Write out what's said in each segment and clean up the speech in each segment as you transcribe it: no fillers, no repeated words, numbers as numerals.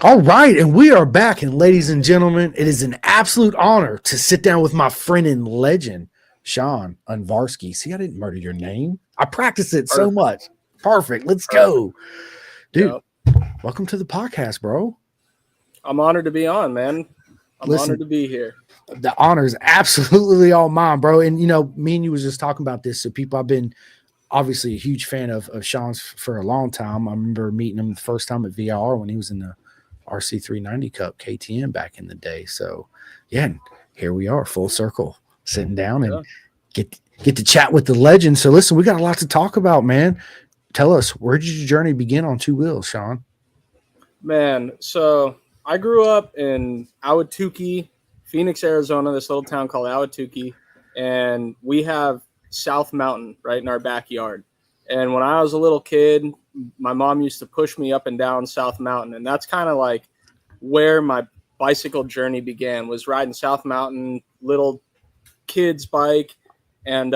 All right, and we are back. And ladies and gentlemen, it is an absolute honor to sit down with my friend and legend, Sean Ungvarsky. See, I didn't murder your name. I practiced it so Perfect. much. Perfect. Let's Perfect. go. Dude, Yep. welcome to the podcast, bro. I'm honored to be on, man. I'm honored Listen, to be here. the honor is absolutely all mine, bro. And me and you was just talking about this. So people, I've been obviously a huge fan of Sean's for a long time. I remember meeting him the first time at VIR when he was in the RC390 Cup KTM back in the day. So yeah, and here we are, full circle, sitting down and Yeah. get to chat with the legend. So listen, we got a lot to talk about, man. Tell us, where did your journey begin on two wheels, Sean? Man, so I grew up in Ahwatukee, Phoenix, Arizona, this little town called Ahwatukee, and we have South Mountain right in our backyard. And when I was a little kid, my mom used to push me up and down South Mountain, and that's kind of like where my bicycle journey began, was riding South Mountain, little kid's bike, and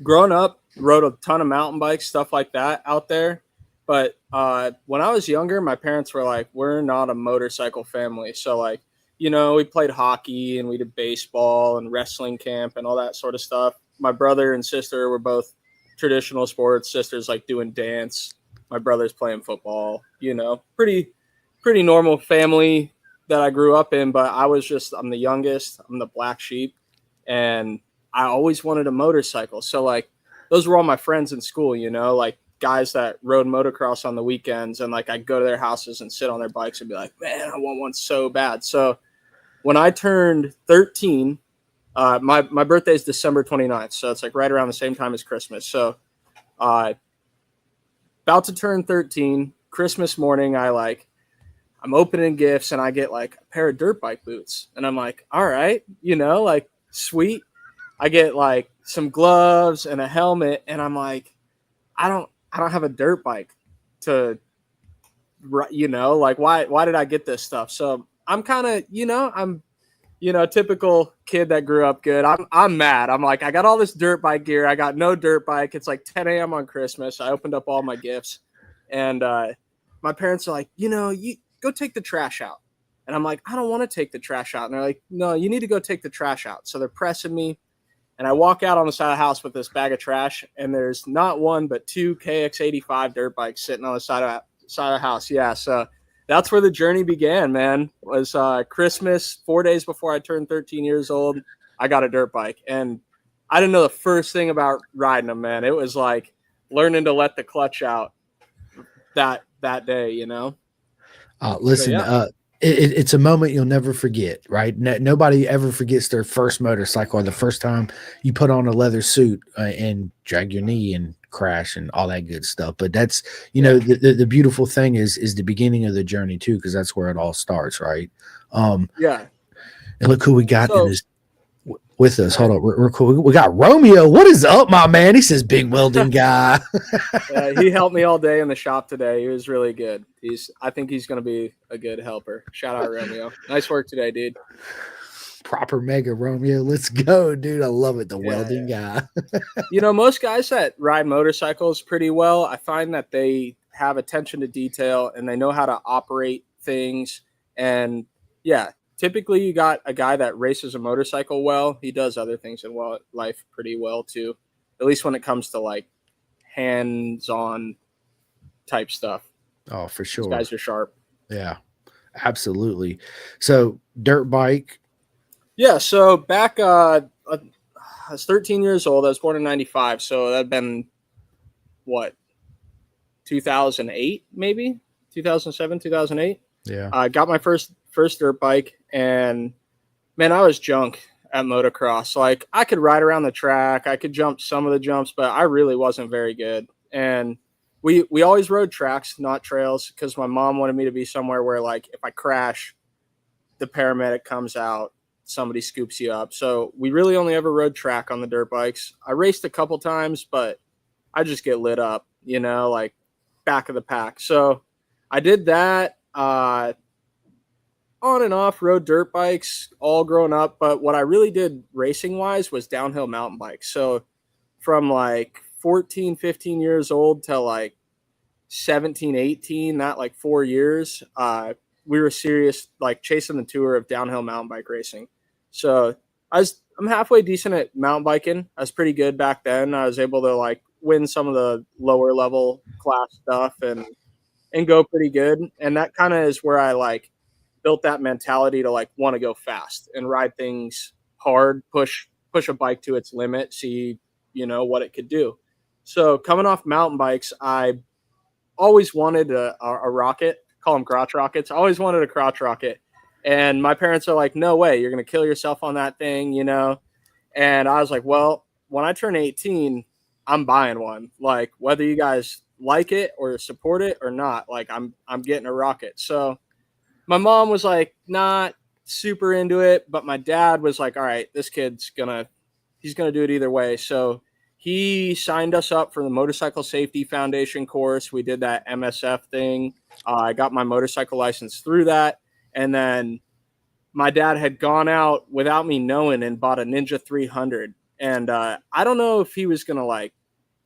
growing up, rode a ton of mountain bikes, stuff like that out there. But when I was younger, my parents were like, we're not a motorcycle family. So, like, we played hockey and we did baseball and wrestling camp and all that sort of stuff. My brother and sister were both traditional sports. Sister's like doing dance. My brother's playing football, pretty normal family that I grew up in. But I'm the youngest, I'm the black sheep. And I always wanted a motorcycle. So like those were all my friends in school, like guys that rode motocross on the weekends, and like I'd go to their houses and sit on their bikes and be like, man, I want one so bad. So when I turned 13, my birthday is December 29th. So it's like right around the same time as Christmas. So uh, about to turn 13, Christmas morning, I'm opening gifts and I get like a pair of dirt bike boots. And I'm like, all right, like sweet. I get like some gloves and a helmet, and I'm like, I don't have a dirt bike to, like why did I get this stuff? So I'm kind of, I'm, typical kid that grew up good. I'm mad. I'm like, I got all this dirt bike gear. I got no dirt bike. It's like 10 a.m. on Christmas. I opened up all my gifts, and my parents are like, you go take the trash out. And I'm like, I don't want to take the trash out. And they're like, no, you need to go take the trash out. So they're pressing me. And I walk out on the side of the house with this bag of trash, and there's not one but two KX85 dirt bikes sitting on the side of the house. Yeah, so that's where the journey began, man. Was Christmas, 4 days before I turned 13 years old. I got a dirt bike, and I didn't know the first thing about riding them, man. It was like learning to let the clutch out that day. So Listen, yeah, it's a moment you'll never forget, right? Nobody ever forgets their first motorcycle or the first time you put on a leather suit and drag your knee and crash and all that good stuff. But that's, yeah, the beautiful thing is the beginning of the journey too, because that's where it all starts, right? Um, yeah. and look who we got in So this with us. go Hold ahead. on, we're cool. We got Romeo. What is up, my man? He says, "Big welding guy." He helped me all day in the shop today. He was really good. I think he's going to be a good helper. Shout out Romeo. Nice work today, dude. Proper mega Romeo. Let's go, dude. I love it. The Yeah, welding yeah. guy. Most guys that ride motorcycles pretty well, I find that they have attention to detail and they know how to operate things. And yeah, typically you got a guy that races a motorcycle well. He does other things in life pretty well too. At least when it comes to like hands-on type stuff. Oh, for These sure. guys are sharp. Yeah, absolutely. So, dirt bike. Yeah, so back I was 13 years old. I was born in 95, so that'd been what, 2008 maybe? 2007, 2008. Yeah. I got my first dirt bike, and man, I was junk at motocross. Like I could ride around the track, I could jump some of the jumps, but I really wasn't very good. And we always rode tracks, not trails, because my mom wanted me to be somewhere where like if I crash, the paramedic comes out, somebody scoops you up. So we really only ever rode track on the dirt bikes. I raced a couple times, but I just get lit up, like back of the pack. So I did that. On and off rode dirt bikes all grown up, but what I really did racing wise was downhill mountain bikes. So from like 14, 15 years old to like 17, 18, not like 4 years, we were serious, like chasing the tour of downhill mountain bike racing. So I'm halfway decent at mountain biking. I was pretty good back then. I was able to like win some of the lower level class stuff and go pretty good. And that kind of is where I like built that mentality to like want to go fast and ride things hard, push a bike to its limit, see, what it could do. So coming off mountain bikes, I always wanted a rocket, call them crotch rockets. I always wanted a crotch rocket. And my parents are like, no way, you're going to kill yourself on that thing, And I was like, well, when I turn 18, I'm buying one. Like, whether you guys like it or support it or not, like I'm getting a rocket. So my mom was like not super into it, but my dad was like, all right, this kid's he's gonna do it either way. So he signed us up for the Motorcycle Safety Foundation course. We did that MSF thing. I got my motorcycle license through that. And then my dad had gone out without me knowing and bought a Ninja 300. And I don't know if he was going to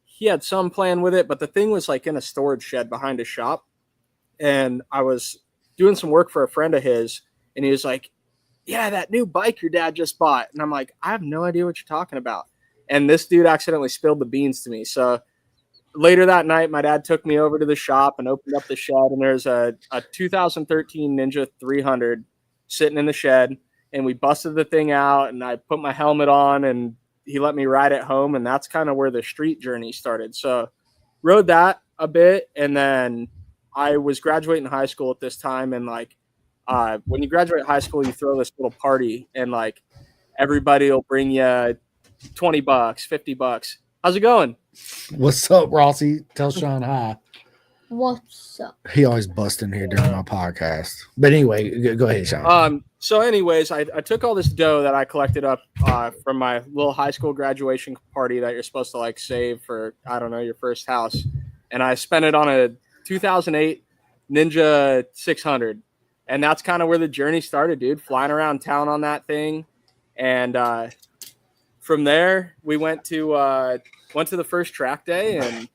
he had some plan with it, but the thing was like in a storage shed behind his shop. And I was doing some work for a friend of his. And he was like, yeah, that new bike your dad just bought. And I'm like, I have no idea what you're talking about. And this dude accidentally spilled the beans to me. So later that night, my dad took me over to the shop and opened up the shed. And there's a 2013 Ninja 300 sitting in the shed. And we busted the thing out and I put my helmet on and he let me ride it home. And that's kind of where the street journey started. So rode that a bit. And then I was graduating high school at this time. And when you graduate high school, you throw this little party and like everybody will bring you $20, $50. How's it going? What's up, Rossi? Tell Sean hi. What's up? He always busts in here during my podcast. But anyway, go ahead, Sean. So anyways, I took all this dough that I collected up from my little high school graduation party that you're supposed to like save for, I don't know, your first house. And I spent it on a 2008 Ninja 600. And that's kind of where the journey started, dude, flying around town on that thing. And from there, we went to the first track day, and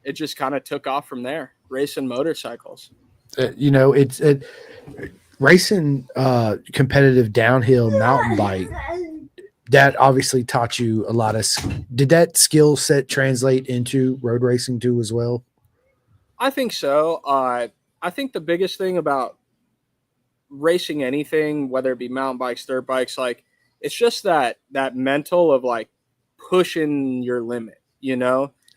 it just kind of took off from there, racing motorcycles. It's racing competitive downhill mountain bike. That obviously taught you a lot of. Did that skill set translate into road racing too as well? I think so. I think the biggest thing about racing anything, whether it be mountain bikes, dirt bikes, like it's just that mental of like pushing your limit,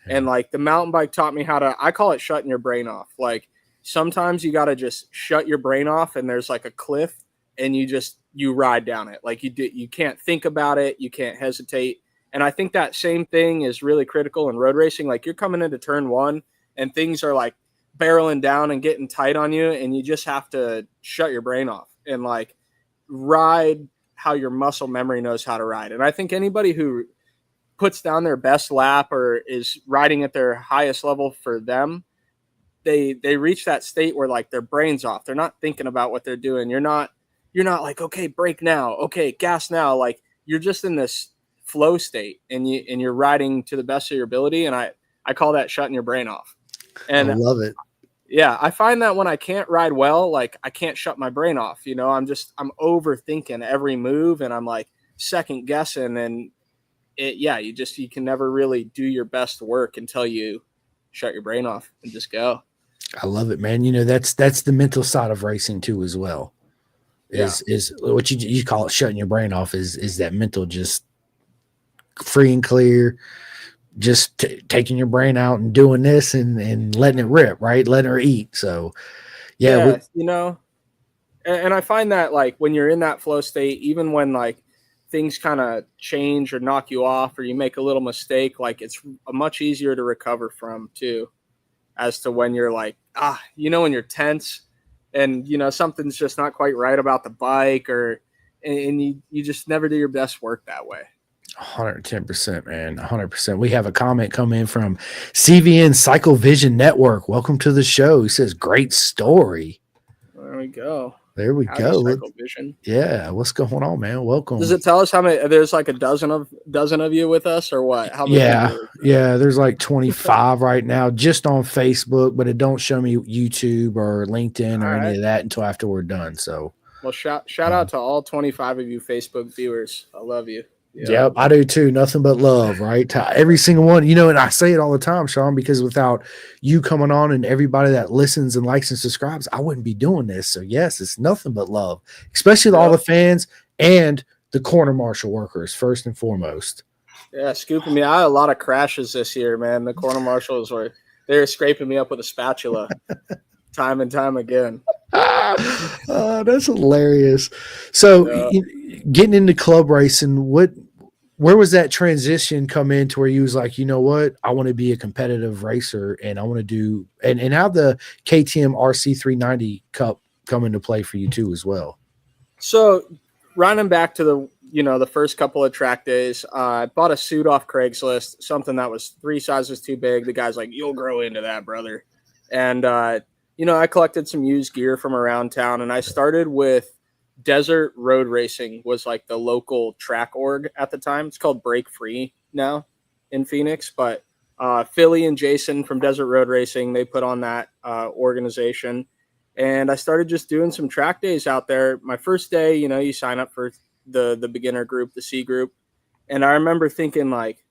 and like the mountain bike taught me I call it shutting your brain off. Like sometimes you got to just shut your brain off and there's like a cliff and you ride down it. Like you can't think about it. You can't hesitate. And I think that same thing is really critical in road racing. Like you're coming into turn one and things are like barreling down and getting tight on you. And you just have to shut your brain off and like ride how your muscle memory knows how to ride. And I think anybody who puts down their best lap or is riding at their highest level for them, they reach that state where like their brain's off. They're not thinking about what they're doing. You're not like, okay, brake now. Okay, gas now. Like you're just in this flow state and you're riding to the best of your ability. And I call that shutting your brain off. And I love it. Yeah, I find that when I can't ride well, like I can't shut my brain off. I'm overthinking every move and I'm like second guessing and you can never really do your best work until you shut your brain off and just go. I love it, man. That's the mental side of racing too, as well. Is what you call it shutting your brain off is that mental, just free and clear, just taking your brain out and doing this and letting it rip, right? Letting her eat. So and I find that like when you're in that flow state, even when like things kind of change or knock you off or you make a little mistake, like it's much easier to recover from too, as to when you're like, when you're tense and, something's just not quite right about the bike and you just never do your best work that way. 110%, man. 100%. We have a comment come in from CVN Cycle Vision Network. Welcome to the show. He says, great story. There we go. There we Howdy, go. Cycle Vision. Yeah, what's going on, man? Welcome. Does it tell us how many? There's like a dozen of you with us, or what? How many Yeah, people? yeah. There's like 25 right now, just on Facebook, but it don't show me YouTube or LinkedIn or All any right. of that until after we're done. So, Well, shout out to all 25 of you Facebook viewers. I love you. yep, I do too. Nothing but love, right? To every single one, and I say it all the time, Sean, because without you coming on and everybody that listens and likes and subscribes, I wouldn't be doing this. So, yes, it's nothing but love, especially to all the fans and the corner marshal workers, first and foremost. Yeah, scooping me. I had a lot of crashes this year, man. The corner marshals they were scraping me up with a spatula time and time again. That's hilarious. So, getting into club racing, where was that transition come in to where you was like, you know what, I want to be a competitive racer and I want to do and how the KTM RC 390 Cup come into play for you too as well? So running back to the first couple of track days, I bought a suit off Craigslist, something that was 3 sizes too big. The guy's like, "You'll grow into that, brother." And I collected some used gear from around town, and I started with Desert Road Racing, was like the local track org at the time. It's called Break Free now in Phoenix, but Philly and Jason from Desert Road Racing, they put on that organization. And I started just doing some track days out there. My first day, you sign up for the beginner group, the C group. And I remember thinking, like,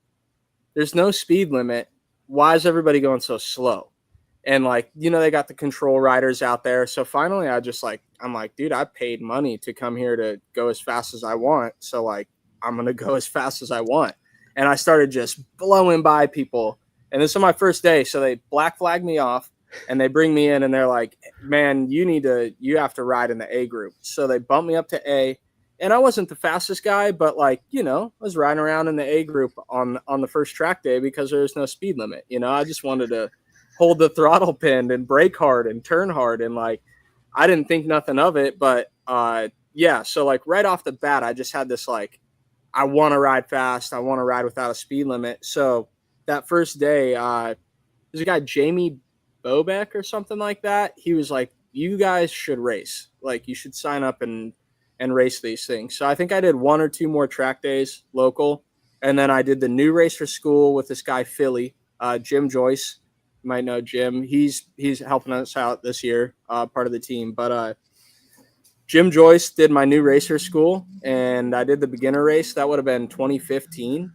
there's no speed limit. Why is everybody going so slow? And they got the control riders out there. So finally I'm like, dude, I paid money to come here to go as fast as I want. So I'm going to go as fast as I want. And I started just blowing by people. And this is my first day. So they black flag me off and they bring me in and they're like, man, you have to ride in the A group. So they bumped me up to A. And I wasn't the fastest guy, but I was riding around in the A group on the first track day because there was no speed limit. I just wanted to hold the throttle pinned and brake hard and turn hard. And I didn't think nothing of it, but so right off the bat, I just had this, I want to ride fast. I want to ride without a speed limit. So that first day, there's a guy, Jamie Bobeck or something like that. He was like, you guys should race. You should sign up and race these things. So I think I did 1 or 2 more track days local. And then I did the new racer school with this guy, Philly, Jim Joyce. You might know Jim. He's helping us out this year, part of the team. But Jim Joyce did my new racer school, and I did the beginner race. That would have been 2015.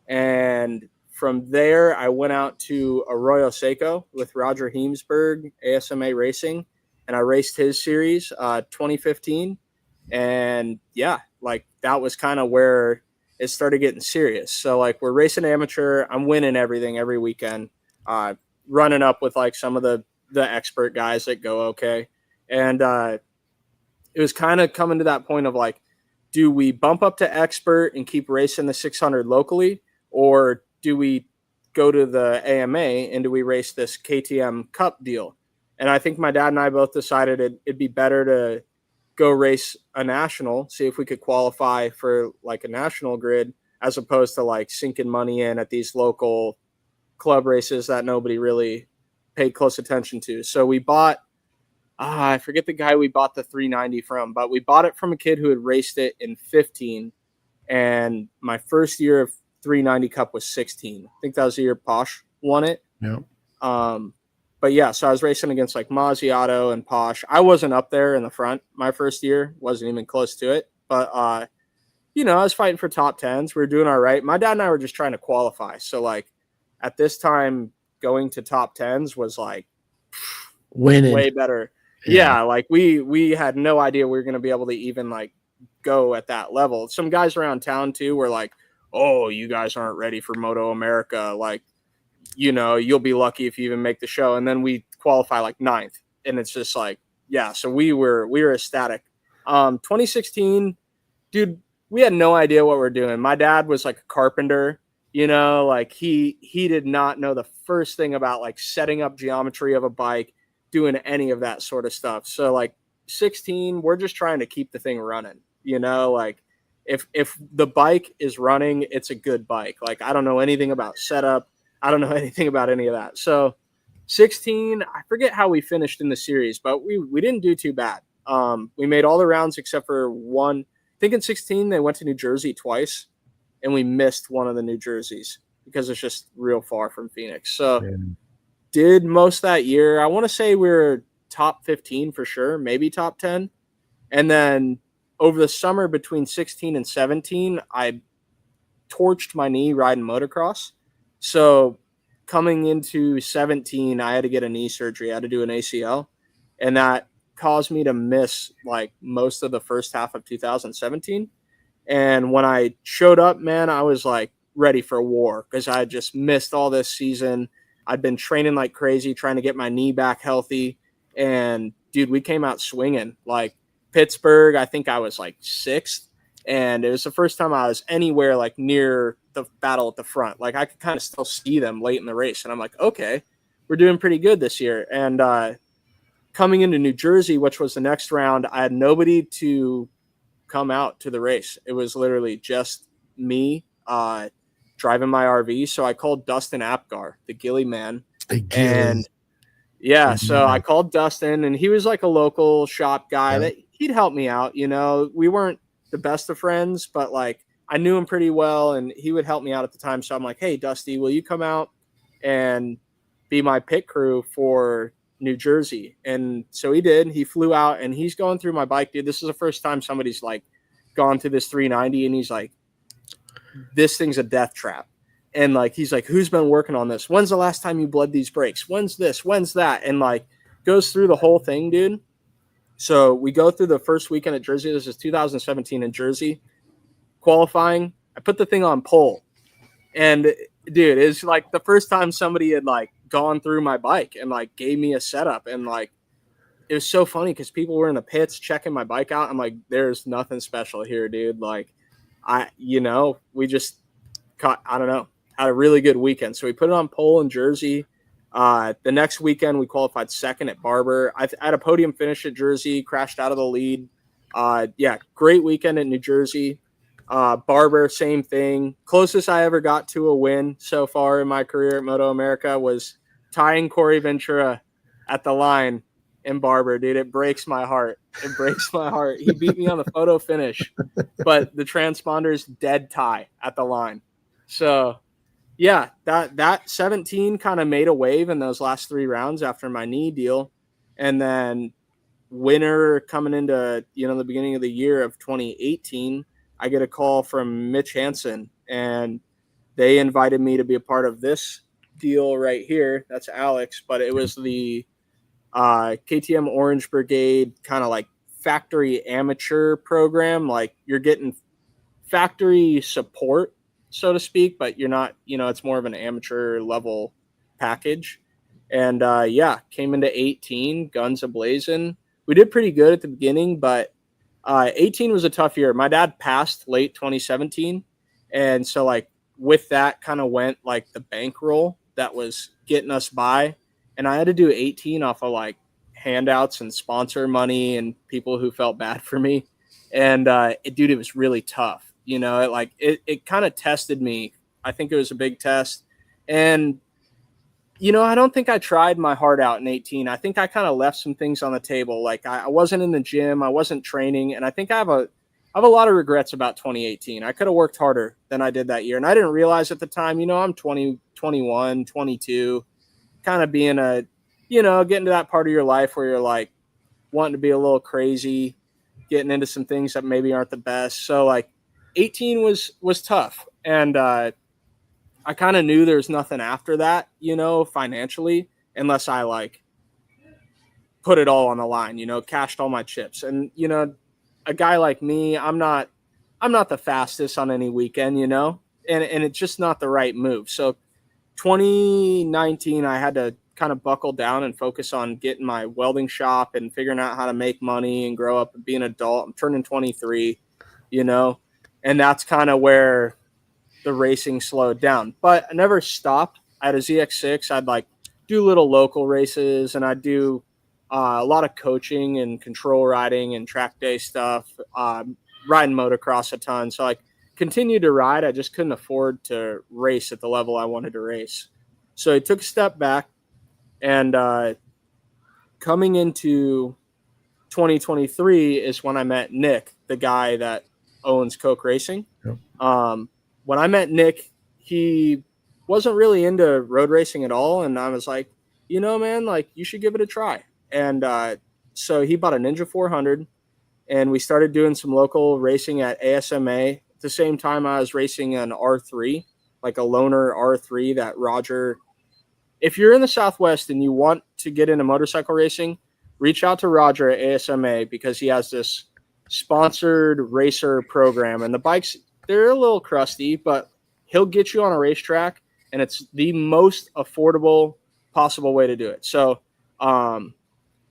And from there, I went out to Arroyo Seco with Roger Heemsberg, ASMA Racing, and I raced his series 2015. And that was kind of where it started getting serious. So we're racing amateur. I'm winning everything every weekend. Running up with some of the expert guys that go okay. And it was kind of coming to that point of do we bump up to expert and keep racing the 600 locally, or do we go to the AMA and do we race this KTM Cup deal? And I think my dad and I both decided it'd be better to go race a national, see if we could qualify for a national grid, as opposed to sinking money in at these local club races that nobody really paid close attention to. So we bought, I forget the guy we bought the 390 from, but we bought it from a kid who had raced it in 15. And my first year of 390 Cup was 16. I think that was the year Posh won it. Yeah. But yeah, so I was racing against Mazziato and Posh. I wasn't up there in the front my first year, wasn't even close to it. But, I was fighting for top 10s. We were doing all right. My dad and I were just trying to qualify. So at this time, going to top 10s was winning, way better. Yeah, we had no idea we were going to be able to even go at that level. Some guys around town too were like, "Oh, you guys aren't ready for Moto America. You'll be lucky if you even make the show." And then we qualify 9th, and it's just yeah. So we were ecstatic. 2016, dude, we had no idea what we're doing. My dad was a carpenter. He did not know the first thing about setting up geometry of a bike, doing any of that sort of stuff. So 16, we're just trying to keep the thing running. If the bike is running, it's a good bike. I don't know anything about setup. I don't know anything about any of that. So 16, I forget how we finished in the series, but we didn't do too bad. We made all the rounds except for one. I think in 16 they went to New Jersey twice, and we missed one of the New Jerseys because it's just real far from Phoenix. So did most that year. I want to say we were top 15 for sure, maybe top 10. And then over the summer between 16 and 17, I torched my knee riding motocross. So coming into 17, I had to get a knee surgery. I had to do an ACL, and that caused me to miss like most of the first half of 2017. And when I showed up, man, I was like ready for war because I had just missed all this season. I'd been training like crazy, trying to get my knee back healthy. And dude, we came out swinging. Like Pittsburgh, I think I was like sixth. And it was the first time I was anywhere like near the battle at the front. Like I could kind of still see them late in the race. And I'm like, okay, we're doing pretty good this year. And coming into New Jersey, which was the next round, I had nobody to come out to the race. It was literally just me driving my RV. So I called Dustin Apgar, the Gilly man. And yeah, so I called Dustin, and he was like a local shop guy that he'd help me out. You know, we weren't the best of friends, but like I knew him pretty well, and he would help me out at the time. So I'm like, hey, Dusty, will you come out and be my pit crew for New Jersey? And so he did. He flew out, and he's going through my bike, dude. This is the first time somebody's like gone through this 390, and he's like, this thing's a death trap. And like, he's like, who's been working on this? When's the last time you bled these brakes? When's this? When's that? And like goes through the whole thing, dude. So we go through the first weekend at Jersey. This is 2017 in Jersey. Qualifying, I put the thing on pole. And dude, it's like the first time somebody had like gone through my bike and like gave me a setup. And like, it was so funny because people were in the pits checking my bike out. I'm like, there's nothing special here, dude. Like we just caught, I don't know, had a really good weekend. So we put it on pole in Jersey. The next weekend we qualified second at Barber. I had a podium finish at Jersey, crashed out of the lead. Great weekend at New Jersey. Barber, same thing. Closest I ever got to a win so far in my career at Moto America was tying Corey Ventura at the line in Barber, dude. It breaks my heart. It breaks my heart. He beat me on the photo finish, but the transponder's dead tie at the line. So yeah, that 17 kind of made a wave in those last three rounds after my knee deal. And then winter coming into, the beginning of the year of 2018, I get a call from Mitch Hansen, and they invited me to be a part of this deal right here. That's Alex, but it was the KTM Orange Brigade kind of like factory amateur program. Like you're getting factory support, so to speak, but you're not, it's more of an amateur level package. And came into 18, guns a-blazing. We did pretty good at the beginning, but 18 was a tough year. My dad passed late 2017. And so like with that kind of went like the bankroll that was getting us by. And I had to do 18 off of like handouts and sponsor money and people who felt bad for me. And it was really tough. It kind of tested me. I think it was a big test. And, I don't think I tried my heart out in 18. I think I kind of left some things on the table. Like I wasn't in the gym. I wasn't training. And I think I have a lot of regrets about 2018. I could have worked harder than I did that year. And I didn't realize at the time, I'm 20, 21, 22, kind of being getting to that part of your life where you're like wanting to be a little crazy, getting into some things that maybe aren't the best. So like 18 was tough. And I kind of knew there's nothing after that, financially, unless I like put it all on the line, cashed all my chips. And, a guy like me, I'm not the fastest on any weekend, and it's just not the right move. So 2019, I had to kind of buckle down and focus on getting my welding shop and figuring out how to make money and grow up and be an adult. I'm turning 23, and that's kind of where the racing slowed down. But I never stopped. I had a ZX6. I'd like do little local races, and I'd do a lot of coaching and control riding and track day stuff, riding motocross a ton. So I continued to ride. I just couldn't afford to race at the level I wanted to race. So I took a step back, and coming into 2023 is when I met Nick, the guy that owns Coke Racing. Yep. When I met Nick, he wasn't really into road racing at all. And I was like, you know, man, like you should give it a try. And so he bought a Ninja 400 and we started doing some local racing at ASMA. At the same time, I was racing an R3, like a loaner R3 that Roger. If you're in the Southwest and you want to get into motorcycle racing, reach out to Roger at ASMA because he has this sponsored racer program. And the bikes, they're a little crusty, but he'll get you on a racetrack, and it's the most affordable possible way to do it. So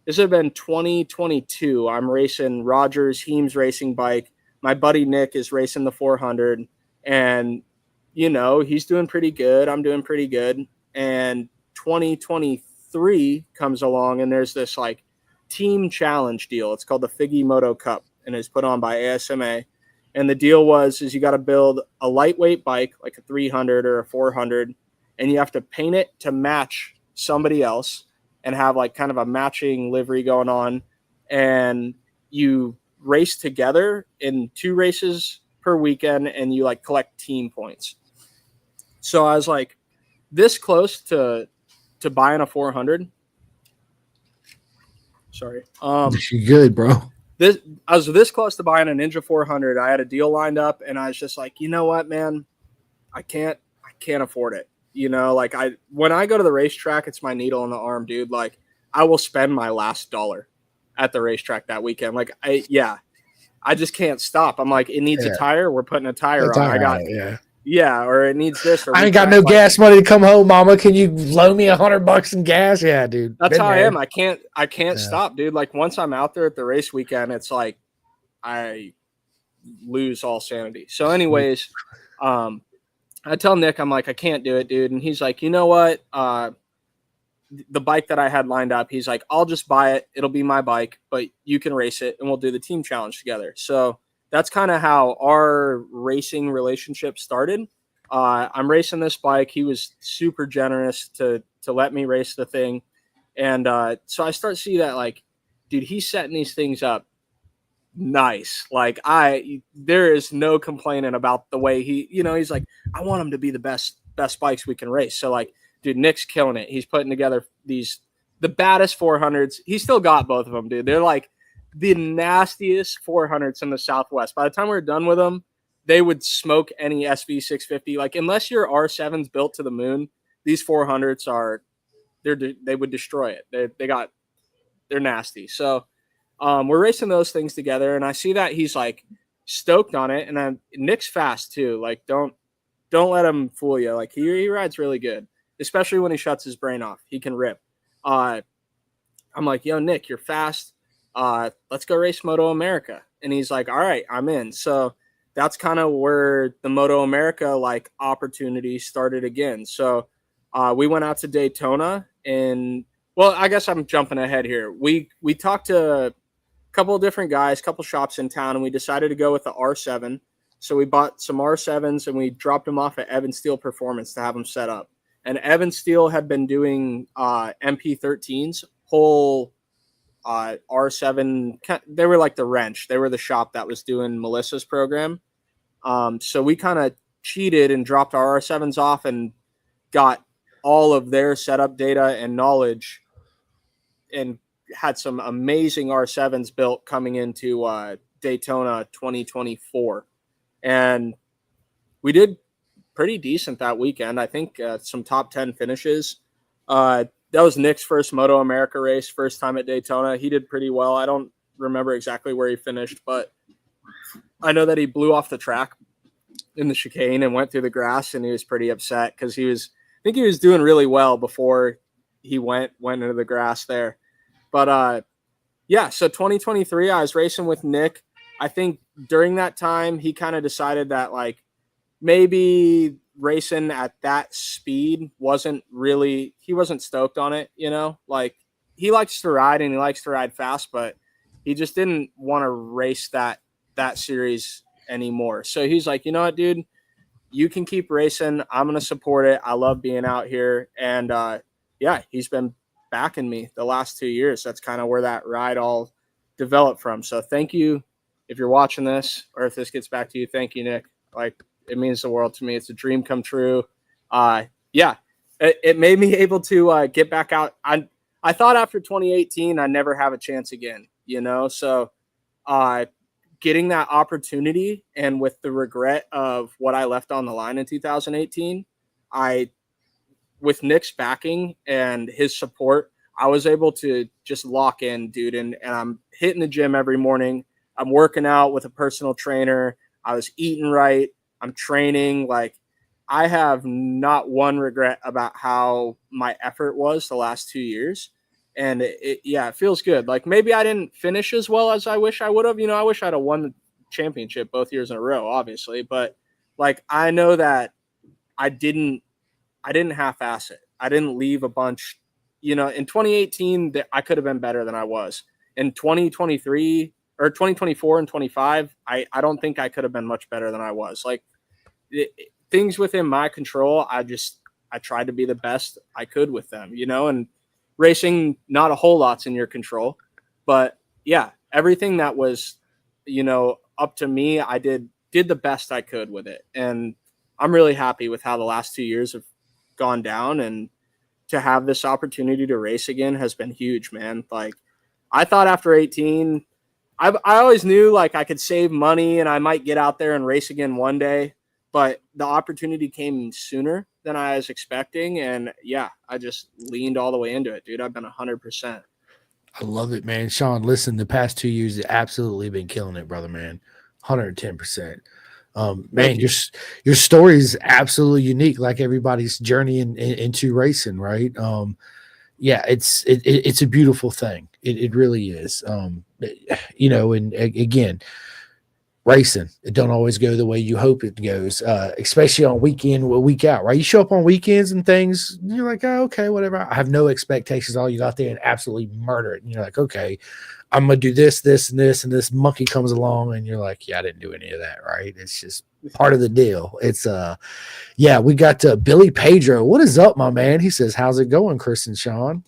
this has been 2022. I'm racing Roger's Heems racing bike. My buddy Nick is racing the 400, and, you know, he's doing pretty good. I'm doing pretty good. And 2023 comes along, and there's this like team challenge deal. It's called the Figgy Moto Cup, and it's put on by ASMA. And the deal is you got to build a lightweight bike, like a 300 or a 400, and you have to paint it to match somebody else and have like kind of a matching livery going on. And you race together in 2 races per weekend, and you like collect team points. So I was like this close to buying a 400. Sorry. You good, bro? I was this close to buying a Ninja 400. I had a deal lined up, and I was just like, you know what, man, I can't afford it. You know, like when I go to the racetrack, it's my needle in the arm, dude. Like I will spend my last dollar at the racetrack that weekend. Like I just can't stop. I'm like, it needs a tire. We're putting a tire on. Yeah, or it needs this. Or I ain't got no gas money to come home, mama. Can you loan me $100 in gas? Yeah, dude. That's how I am. I can't stop, dude. Like once I'm out there at the race weekend, it's like I lose all sanity. So anyways, I tell Nick, I'm like, I can't do it, dude. And he's like, you know what? The bike that I had lined up, he's like, I'll just buy it. It'll be my bike, but you can race it and we'll do the team challenge together. So that's kind of how our racing relationship started. I'm racing this bike. He was super generous to let me race the thing. And so I start to see that, like, dude, he's setting these things up nice. Like there is no complaining about the way he's like, I want him to be the best bikes we can race. So like, dude, Nick's killing it. He's putting together the baddest 400s. He still got both of them, dude. They're like the nastiest 400s in the Southwest. By the time we're done with them, they would smoke any SV650. Like, unless your R7's built to the moon, these 400s they would destroy it. They're nasty. So we're racing those things together, and I see that he's like stoked on it. And Nick's fast too. Like, don't let him fool you. Like he rides really good, especially when he shuts his brain off. He can rip. I'm like, yo, Nick, you're fast. Let's go race Moto America. And he's like, all right, I'm in. So that's kind of where the Moto America like opportunity started again. So we went out to Daytona, and well, I guess I'm jumping ahead here. We talked to a couple of different guys, couple shops in town, and we decided to go with the R7. So we bought some R7s and we dropped them off at Evan Steel Performance to have them set up. And Evan Steel had been doing MP13s, whole R7. They were like the wrench. They were the shop that was doing Melissa's program. So we kind of cheated and dropped our R7s off and got all of their setup data and knowledge, and had some amazing R7s built coming into Daytona 2024. And we did pretty decent that weekend. I think some top 10 finishes. That was Nick's first Moto America race, first time at Daytona. He did pretty well. I don't remember exactly where he finished, but I know that he blew off the track in the chicane and went through the grass, and he was pretty upset because I think he was doing really well before he went into the grass there. But yeah, so 2023, I was racing with Nick. I think during that time, he kind of decided that like maybe racing at that speed he wasn't stoked on it, you know? Like, he likes to ride and he likes to ride fast, but he just didn't want to race that series anymore. So he's like, you know what, dude, you can keep racing. I'm going to support it. I love being out here. And yeah, he's been backing me the last 2 years. That's kind of where that ride all develop from. So thank you if you're watching this, or if this gets back to you. Thank you, Nick. Like, it means the world to me. It's a dream come true. Yeah, it made me able to get back out. I thought after 2018 I'd never have a chance again, you know. So getting that opportunity, and with the regret of what I left on the line in 2018, with Nick's backing and his support, I was able to just lock in, dude. And I'm hitting the gym every morning. I'm working out with a personal trainer. I was eating right. I'm training. Like, I have not one regret about how my effort was the last 2 years. And it feels good. Like, maybe I didn't finish as well as I wish I would have. You know, I wish I'd have won the championship both years in a row, obviously. But like, I know that I didn't half-ass it. I didn't leave a bunch. You know, in 2018, I could have been better than I was. In 2023 or 2024 and 25, I don't think I could have been much better than I was. Like, things within my control, I tried to be the best I could with them, you know. And racing, not a whole lot's in your control. But yeah, everything that was, you know, up to me, I did the best I could with it. And I'm really happy with how the last 2 years have gone down, and to have this opportunity to race again has been huge, man. Like, I thought after 18, I always knew like I could save money and I might get out there and race again one day, but the opportunity came sooner than I was expecting. And yeah, I just leaned all the way into it, dude. I've been 100%. I love it, man. Sean, listen, the past 2 years, you've absolutely been killing it, brother, man. 110%. Man, your story is absolutely unique, like everybody's journey into racing, right? Yeah, it's a beautiful thing. It really is. You know, and again, racing, it don't always go the way you hope it goes, especially on weekend or week out, right? You show up on weekends and things, and you're like, oh, okay, whatever. I have no expectations. All you got there and absolutely murder it. And you're like, okay, I'm gonna do this, this, and this, and this monkey comes along, and you're like, yeah, I didn't do any of that, right? It's just part of the deal. It's yeah, we got Billy Pedro. What is up, my man? He says, how's it going, Chris and Sean?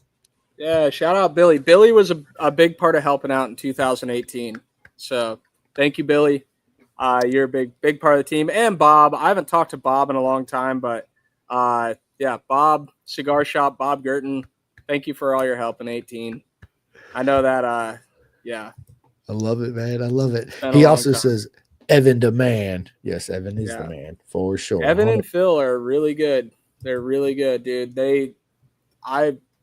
Yeah, shout out Billy. Billy was a big part of helping out in 2018. So thank you, Billy. You're a big part of the team. And Bob. I haven't talked to Bob in a long time, but yeah, Bob, Cigar Shop, Bob Girton, thank you for all your help in 18. I know that, yeah. I love it, man. I love it. He also says, Evan the man. Yes, Evan is the man, for sure. Evan and Phil are really good. They're really good, dude.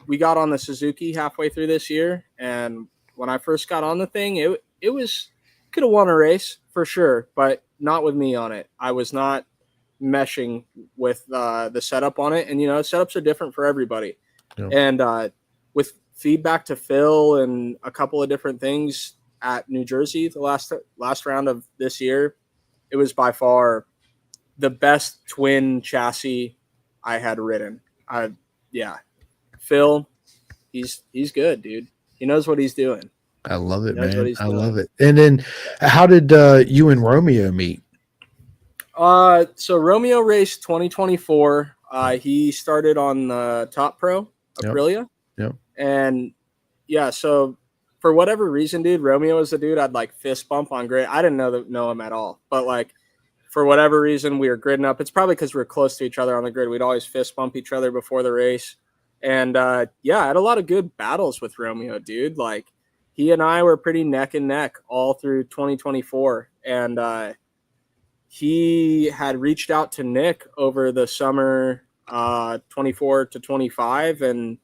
We got on the Suzuki halfway through this year, and when I first got on the thing, it was could have won a race for sure, but not with me on it. I was not meshing with the setup on it, and you know, setups are different for everybody. Yeah. And with feedback to Phil and a couple of different things at New Jersey, the last round of this year, it was by far the best twin chassis I had ridden. Yeah. Phil, he's good, dude. He knows what he's doing. I love it, man. I love it. And then how did you and Romeo meet? So Romeo raced 2024. He started on the Top Pro Aprilia. Yep. And yeah, so for whatever reason, dude, Romeo was the dude I'd like fist bump on grid. I didn't know him at all, but like for whatever reason, we were gridding up. It's probably because we were close to each other on the grid. We'd always fist bump each other before the race. And yeah, I had a lot of good battles with Romeo, dude. Like, he and I were pretty neck and neck all through 2024. And he had reached out to Nick over the summer 24 to 25, and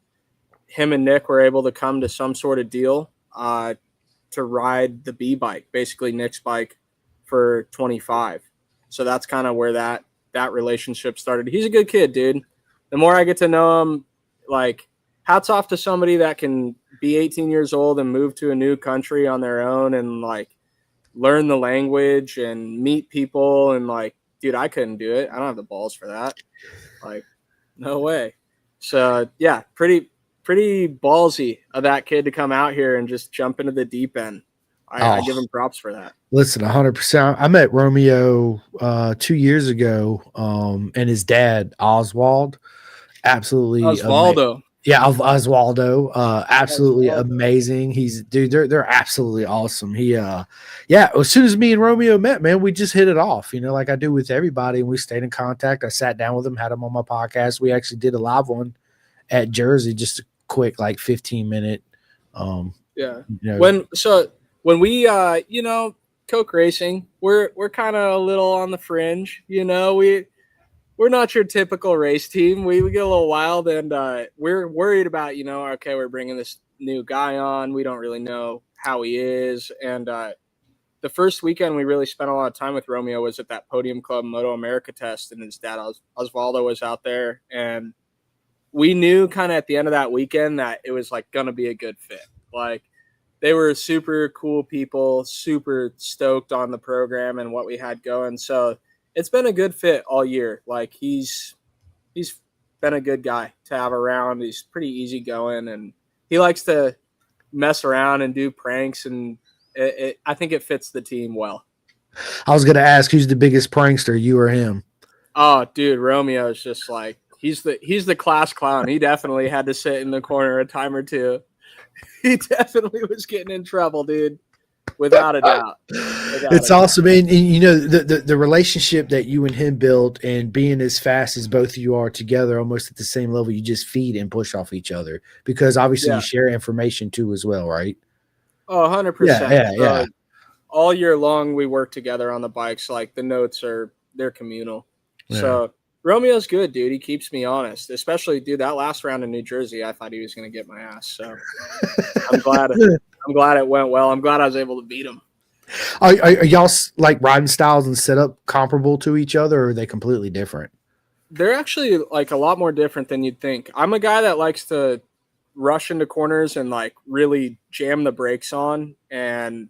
him and Nick were able to come to some sort of deal to ride the B bike, basically Nick's bike, for 25. So that's kind of where that relationship started. He's a good kid, dude. The more I get to know him, like, hats off to somebody that can be 18 years old and move to a new country on their own and like learn the language and meet people. And like, dude, I couldn't do it. I don't have the balls for that. Like, no way. So yeah, pretty ballsy of that kid to come out here and just jump into the deep end. I give him props for that. Listen, 100%. I met Romeo 2 years ago, and his dad, Oswald, absolutely Osvaldo. Yeah, Oswaldo, absolutely Oswaldo. amazing. They're absolutely awesome. Yeah, as soon as me and Romeo met, man, we just hit it off, like I do with everybody, and we stayed in contact. I sat down with him, had him on my podcast. We actually did a live one at Jersey, just a quick, like 15-minute. Yeah. You know, When we Coke racing, we're kind of a little on the fringe. We're not your typical race team. We get a little wild, and we're worried about, okay, we're bringing this new guy on. We don't really know how he is. And the first weekend we really spent a lot of time with Romeo was at that Podium Club Moto America test, and his dad, Osvaldo, was out there. And we knew kind of at the end of that weekend that it was like going to be a good fit. Like, they were super cool people, super stoked on the program and what we had going. So it's been a good fit all year. Like, he's been a good guy to have around. He's pretty easygoing, and he likes to mess around and do pranks, and I think it fits the team well. I was going to ask, who's the biggest prankster, you or him? Oh, dude, Romeo is just like, he's the class clown. He definitely had to sit in the corner a time or two. He definitely was getting in trouble, dude. Without a doubt. It's awesome. And the relationship that you and him built, and being as fast as both of you are together, almost at the same level, you just feed and push off each other, because obviously you share information too as well, right? Oh, 100%. Yeah. All year long we work together on the bikes. Like, the notes they're communal. Yeah. So Romeo's good, dude. He keeps me honest, especially, dude, that last round in New Jersey, I thought he was going to get my ass. So I'm glad it went well. I'm glad I was able to beat him. Are y'all, like, riding styles and setup comparable to each other, or are they completely different? They're actually, like, a lot more different than you'd think. I'm a guy that likes to rush into corners and, like, really jam the brakes on. And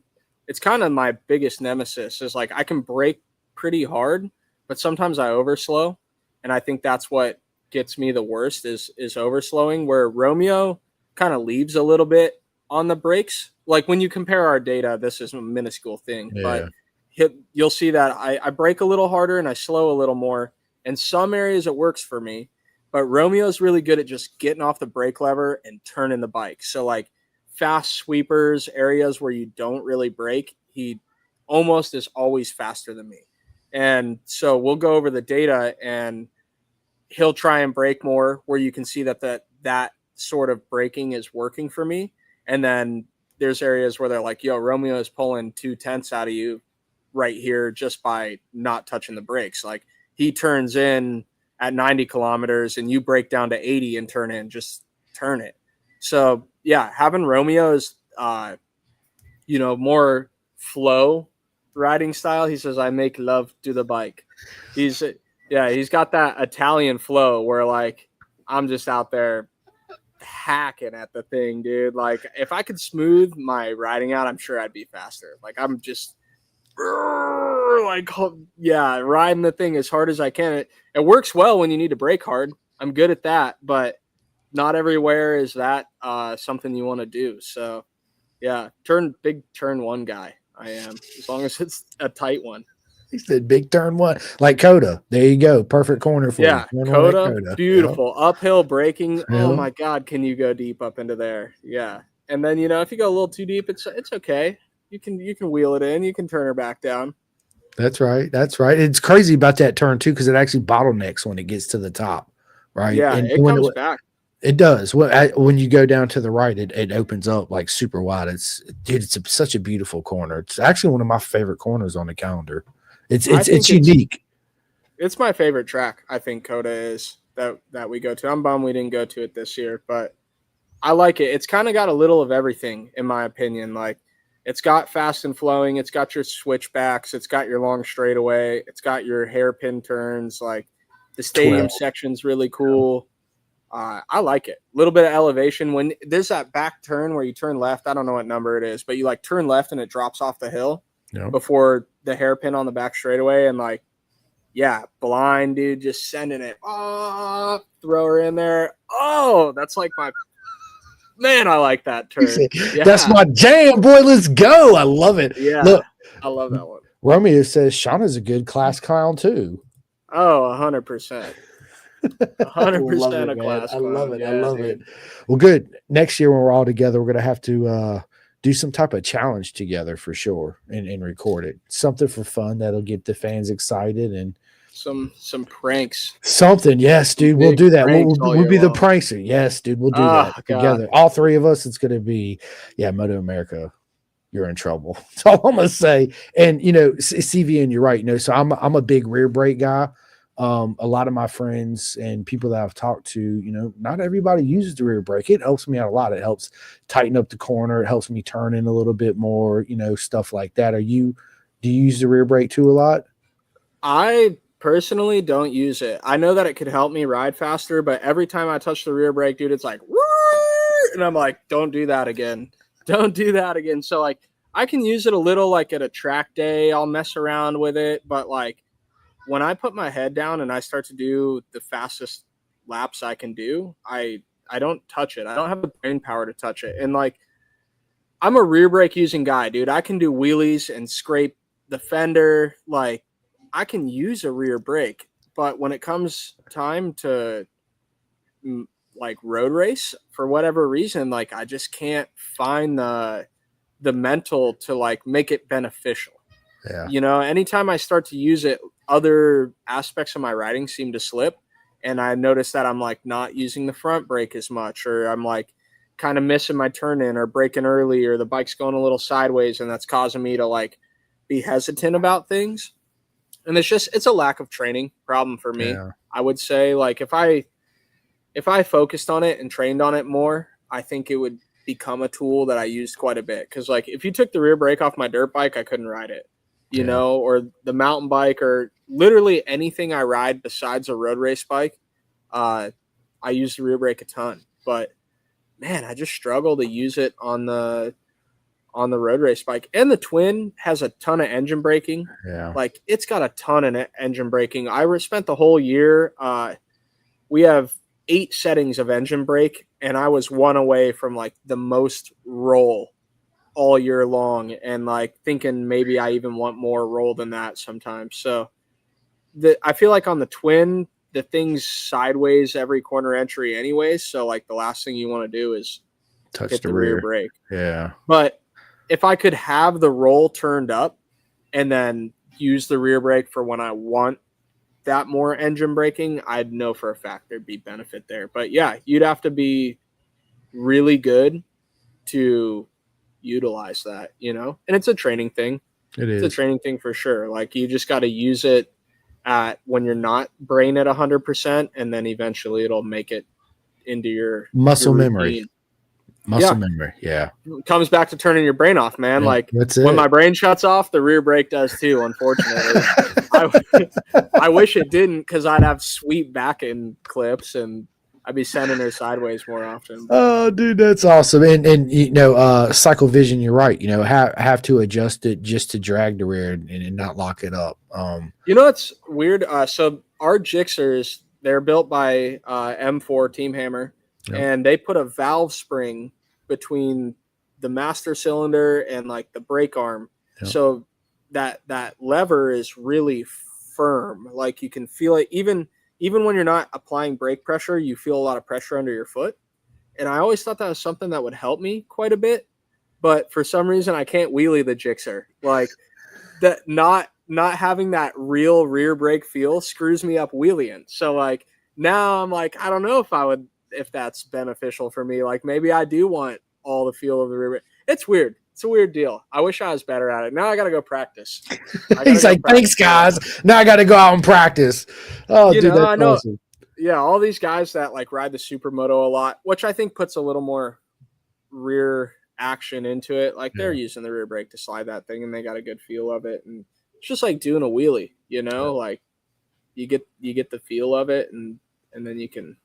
it's kind of my biggest nemesis is, like, I can brake pretty hard, but sometimes I overslow. And I think that's what gets me the worst is overslowing, where Romeo kind of leaves a little bit on the brakes. Like, when you compare our data, this is a minuscule thing, but you'll see that I brake a little harder and I slow a little more. In some areas it works for me, but Romeo's really good at just getting off the brake lever and turning the bike. So, like, fast sweepers, areas where you don't really brake, he almost is always faster than me. And so we'll go over the data, and he'll try and brake more, where you can see that sort of braking is working for me. And then there's areas where they're like, yo, Romeo is pulling 2/10 out of you right here just by not touching the brakes. Like, he turns in at 90 kilometers and you break down to 80 and turn in, just turn it. So yeah, having Romeo's, more flow riding style. He says, I make love to the bike. He's got that Italian flow where, like, I'm just out there hacking at the thing, dude. Like, if I could smooth my riding out, I'm sure I'd be faster. Like, I'm just riding the thing as hard as I can. It works well when you need to brake hard. I'm good at that, but not everywhere is that something you want to do. So yeah, big turn one guy. I am, as long as it's a tight one. He said big turn one, like Coda. There you go. Perfect corner for you. Coda, beautiful. Yep. Uphill braking. Yep. Oh my God, can you go deep up into there? Yeah. And then, if you go a little too deep, it's okay. You can wheel it in. You can turn her back down. That's right. It's crazy about that turn too, because it actually bottlenecks when it gets to the top, right? Yeah, and it comes back. It does. When you go down to the right, it opens up like super wide. It's such a beautiful corner. It's actually one of my favorite corners on the calendar. It's unique. It's my favorite track. I think Coda is that we go to. I'm bummed we didn't go to it this year, but I like it. It's kind of got a little of everything, in my opinion. Like, it's got fast and flowing. It's got your switchbacks. It's got your long straightaway. It's got your hairpin turns. Like, the stadium section's really cool. I like it. A little bit of elevation. When there's that back turn where you turn left, I don't know what number it is, but you, like, turn left and it drops off the hill before the hairpin on the back straightaway. And, like, yeah, blind, dude, just sending it. Oh, throw her in there. Oh, that's like man, I like that turn. Yeah. That's my jam, boy. Let's go. I love it. Yeah, look, I love that one. Romeo says Shauna's a good class clown too. Oh, 100%. 100% it, a man. class I love clown. it. I Yeah, love dude. it. Well, good. Next year when we're all together, we're gonna have to do some type of challenge together for sure and record it. Something for fun that'll get the fans excited and Some pranks. something. Yes, Some dude. We'll big do that. We'll, pranks we'll, all we'll year be the long. prankster. Yes, dude. We'll do Oh that God. together. All three of us. It's gonna be, yeah, Moto America. You're in trouble. That's all I'm gonna say. And CV, and you're right. So I'm a big rear brake guy. A lot of my friends and people that I've talked to, not everybody uses the rear brake. It helps me out a lot. It helps tighten up the corner. It helps me turn in a little bit more. Stuff like that. Do you use the rear brake too a lot? I personally don't use it. I know that it could help me ride faster, but every time I touch the rear brake, dude, it's like, "Woo!" And I'm like, don't do that again. Don't do that again. So like I can use it a little like at a track day. I'll mess around with it, but like when I put my head down and I start to do the fastest laps I can do, I don't touch it. I don't have the brain power to touch it. And like I'm a rear brake using guy, dude. I can do wheelies and scrape the fender. Like I can use a rear brake, but when it comes time to like road race, for whatever reason, like I just can't find the mental to like make it beneficial. Yeah. Anytime I start to use it, other aspects of my riding seem to slip. And I notice that I'm like not using the front brake as much, or I'm like kind of missing my turn in or braking early, or the bike's going a little sideways. And that's causing me to like be hesitant about things. And it's a lack of training problem for me. Yeah. I would say like if I focused on it and trained on it more, I think it would become a tool that I used quite a bit. Cause like if you took the rear brake off my dirt bike, I couldn't ride it. Or the mountain bike, or literally anything I ride besides a road race bike. I use the rear brake a ton, but man, I just struggle to use it on the road race bike. And the Twin has a ton of engine braking. Yeah. Like it's got a ton of engine braking. I spent the whole year. We have 8 settings of engine brake, and I was one away from like the most roll all year long, and like thinking maybe I even want more roll than that sometimes. So I feel like on the Twin, the thing's sideways every corner entry anyways. So like the last thing you want to do is Touch hit the the rear brake. Yeah. But if I could have the roll turned up and then use the rear brake for when I want that more engine braking, I'd know for a fact there'd be benefit there. But yeah, you'd have to be really good to utilize that, and it's a training thing. It's a training thing for sure. Like you just got to use it at when you're not brain at 100%, and then eventually it'll make it into your Muscle your memory. Muscle memory. Yeah. It comes back to turning your brain off, man. Yeah, like that's when it. my brain shuts off, the rear brake does too, unfortunately. I wish it didn't, because I'd have sweet back end clips and I'd be sending her sideways more often. Oh, dude, that's awesome. And cycle vision, you're right. Have to adjust it just to drag the rear and not lock it up. It's weird. So our Gixxers, they're built by M4 Team Hammer, and they put a valve spring between the master cylinder and like the brake arm. Yep. So that lever is really firm. Like you can feel it even when you're not applying brake pressure, you feel a lot of pressure under your foot. And I always thought that was something that would help me quite a bit, but for some reason I can't wheelie the Gixxer. Like that not having that real rear brake feel screws me up wheeling. So like now I'm like, I don't know if that's beneficial for me. Like maybe I do want all the feel of the rear brake. It's weird. It's a weird deal. I wish I was better at it. Now I got to go practice. He's like, thanks, guys. Now I got to go out and practice. Oh, dude, that's I know. awesome. Yeah, all these guys that like ride the Supermoto a lot, which I think puts a little more rear action into it. Like they're using the rear brake to slide that thing, and they got a good feel of it. And it's just like doing a wheelie, like you get the feel of it, and then you can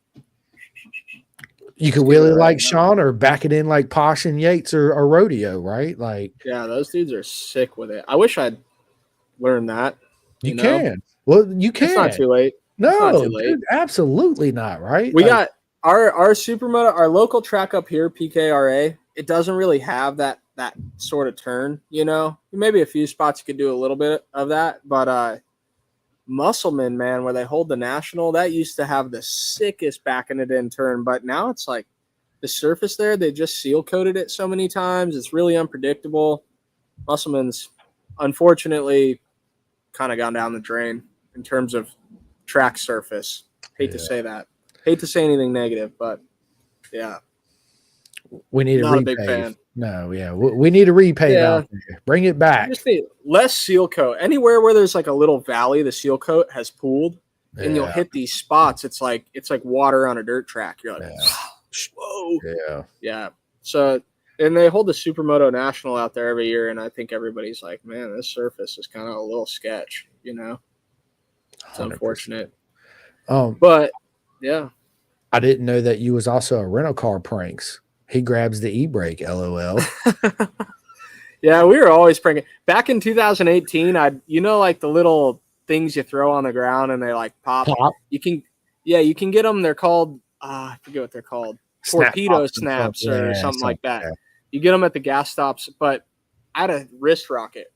wheelie like Sean, or back it in like Posh and Yates or Rodeo, right? Like, yeah, those dudes are sick with it. I wish I'd learned that. You can. Well, you can. It's not too late. No, dude, absolutely not. Right? We got our Supermoto, our local track up here, PKRA. It doesn't really have that sort of turn. Maybe a few spots you could do a little bit of that, but Musselman, man, where they hold the national, that used to have the sickest backing it in turn, but now it's like the surface there, they just seal coated it so many times. It's really unpredictable. Musselman's unfortunately kind of gone down the drain in terms of track surface. Hate to say that. Hate to say anything negative, but yeah. We need Not a a big repave. fan. No, yeah. We need a repave out there. Bring it back. Just need less seal coat. Anywhere where there's like a little valley, the seal coat has pooled, and you'll hit these spots. It's like water on a dirt track. You're like, whoa. Yeah. So, and they hold the Supermoto National out there every year, and I think everybody's like, man, this surface is kind of a little sketch, you know? It's 100%. Unfortunate. But, yeah. I didn't know that you was also a rental car pranks. He grabs the e-brake, LOL. Yeah, we were always pranking. Back in 2018, like the little things you throw on the ground and they like pop. You can get them. They're called, I forget what they're called. Torpedo snaps or something like that. Yeah. You get them at the gas stops, but I had a wrist rocket.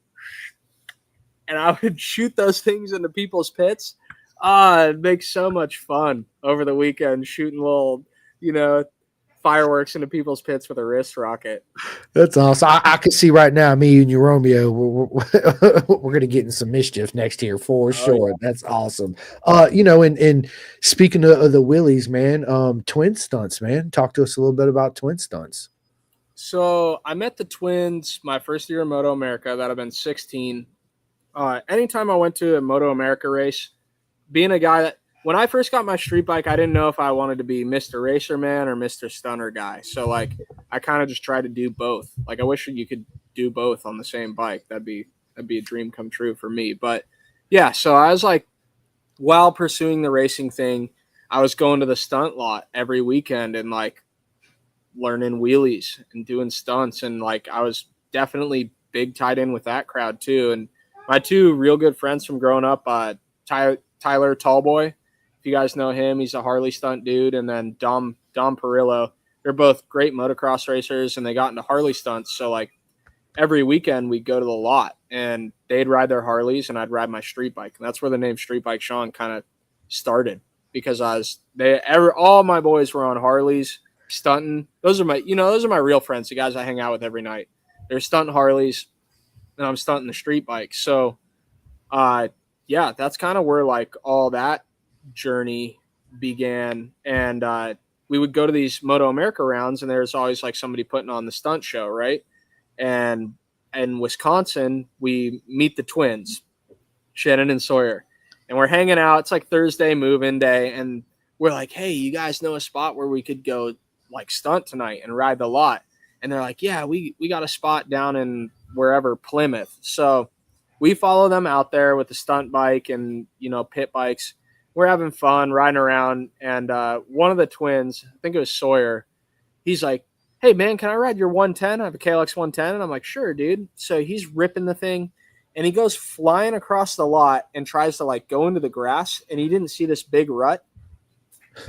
And I would shoot those things into people's pits. It makes so much fun over the weekend shooting little, fireworks into people's pits with a wrist rocket. That's awesome. I can see right now, me and you, Romeo, we're going to get in some mischief next year for sure. Yeah. That's awesome. And speaking of the wheelies, man, twin stunts, man. Talk to us a little bit about twin stunts. So I met the twins my first year in Moto America. That I've been 16. Anytime I went to a Moto America race, being a guy that when I first got my street bike, I didn't know if I wanted to be Mr. Racer Man or Mr. Stunner guy. So like I kind of just tried to do both. Like I wish you could do both on the same bike. That'd be a dream come true for me. But yeah, so I was like, while pursuing the racing thing, I was going to the stunt lot every weekend and like learning wheelies and doing stunts. And like I was definitely big tied in with that crowd too. And my two real good friends from growing up, Tyler Tallboy. If you guys know him, he's a Harley stunt dude. And then Dom Perillo. They're both great motocross racers, and they got into Harley stunts. So, like, every weekend we'd go to the lot, and they'd ride their Harleys, and I'd ride my street bike. And that's where the name Street Bike Sean kind of started, because all my boys were on Harleys, stunting. Those are my real friends, the guys I hang out with every night. They're stunting Harleys, and I'm stunting the street bike. So, yeah, that's kind of where like all that journey began. And we would go to these Moto America rounds, and there's always like somebody putting on the stunt show, right? And in Wisconsin, we meet the twins, Shannon and Sawyer, and we're hanging out. It's like Thursday move-in day, and we're like, hey, you guys know a spot where we could go like stunt tonight and ride the lot? And they're like, yeah, we got a spot down in wherever, Plymouth. So we follow them out there with the stunt bike and, pit bikes. We're having fun riding around. And one of the twins, I think it was Sawyer, he's like, hey, man, can I ride your 110? I have a KLX 110. And I'm like, sure, dude. So he's ripping the thing. And he goes flying across the lot and tries to, like, go into the grass. And he didn't see this big rut.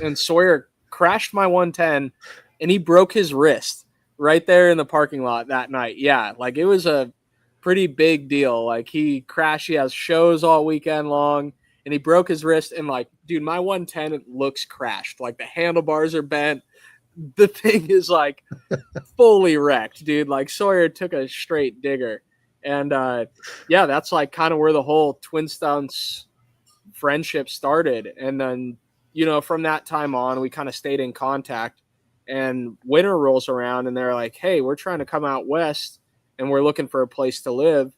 And Sawyer crashed my 110, and he broke his wrist right there in the parking lot that night. Yeah, like, it was a pretty big deal. Like, he crashed. He has shows all weekend long, and he broke his wrist. And like, dude, my 110, it looks crashed. Like, the handlebars are bent. The thing is like fully wrecked, dude. Like, Sawyer took a straight digger. And yeah, that's like kind of where the whole twin stunts friendship started. And then, from that time on, we kind of stayed in contact. And winter rolls around, and they're like, hey, we're trying to come out west, and we're looking for a place to live.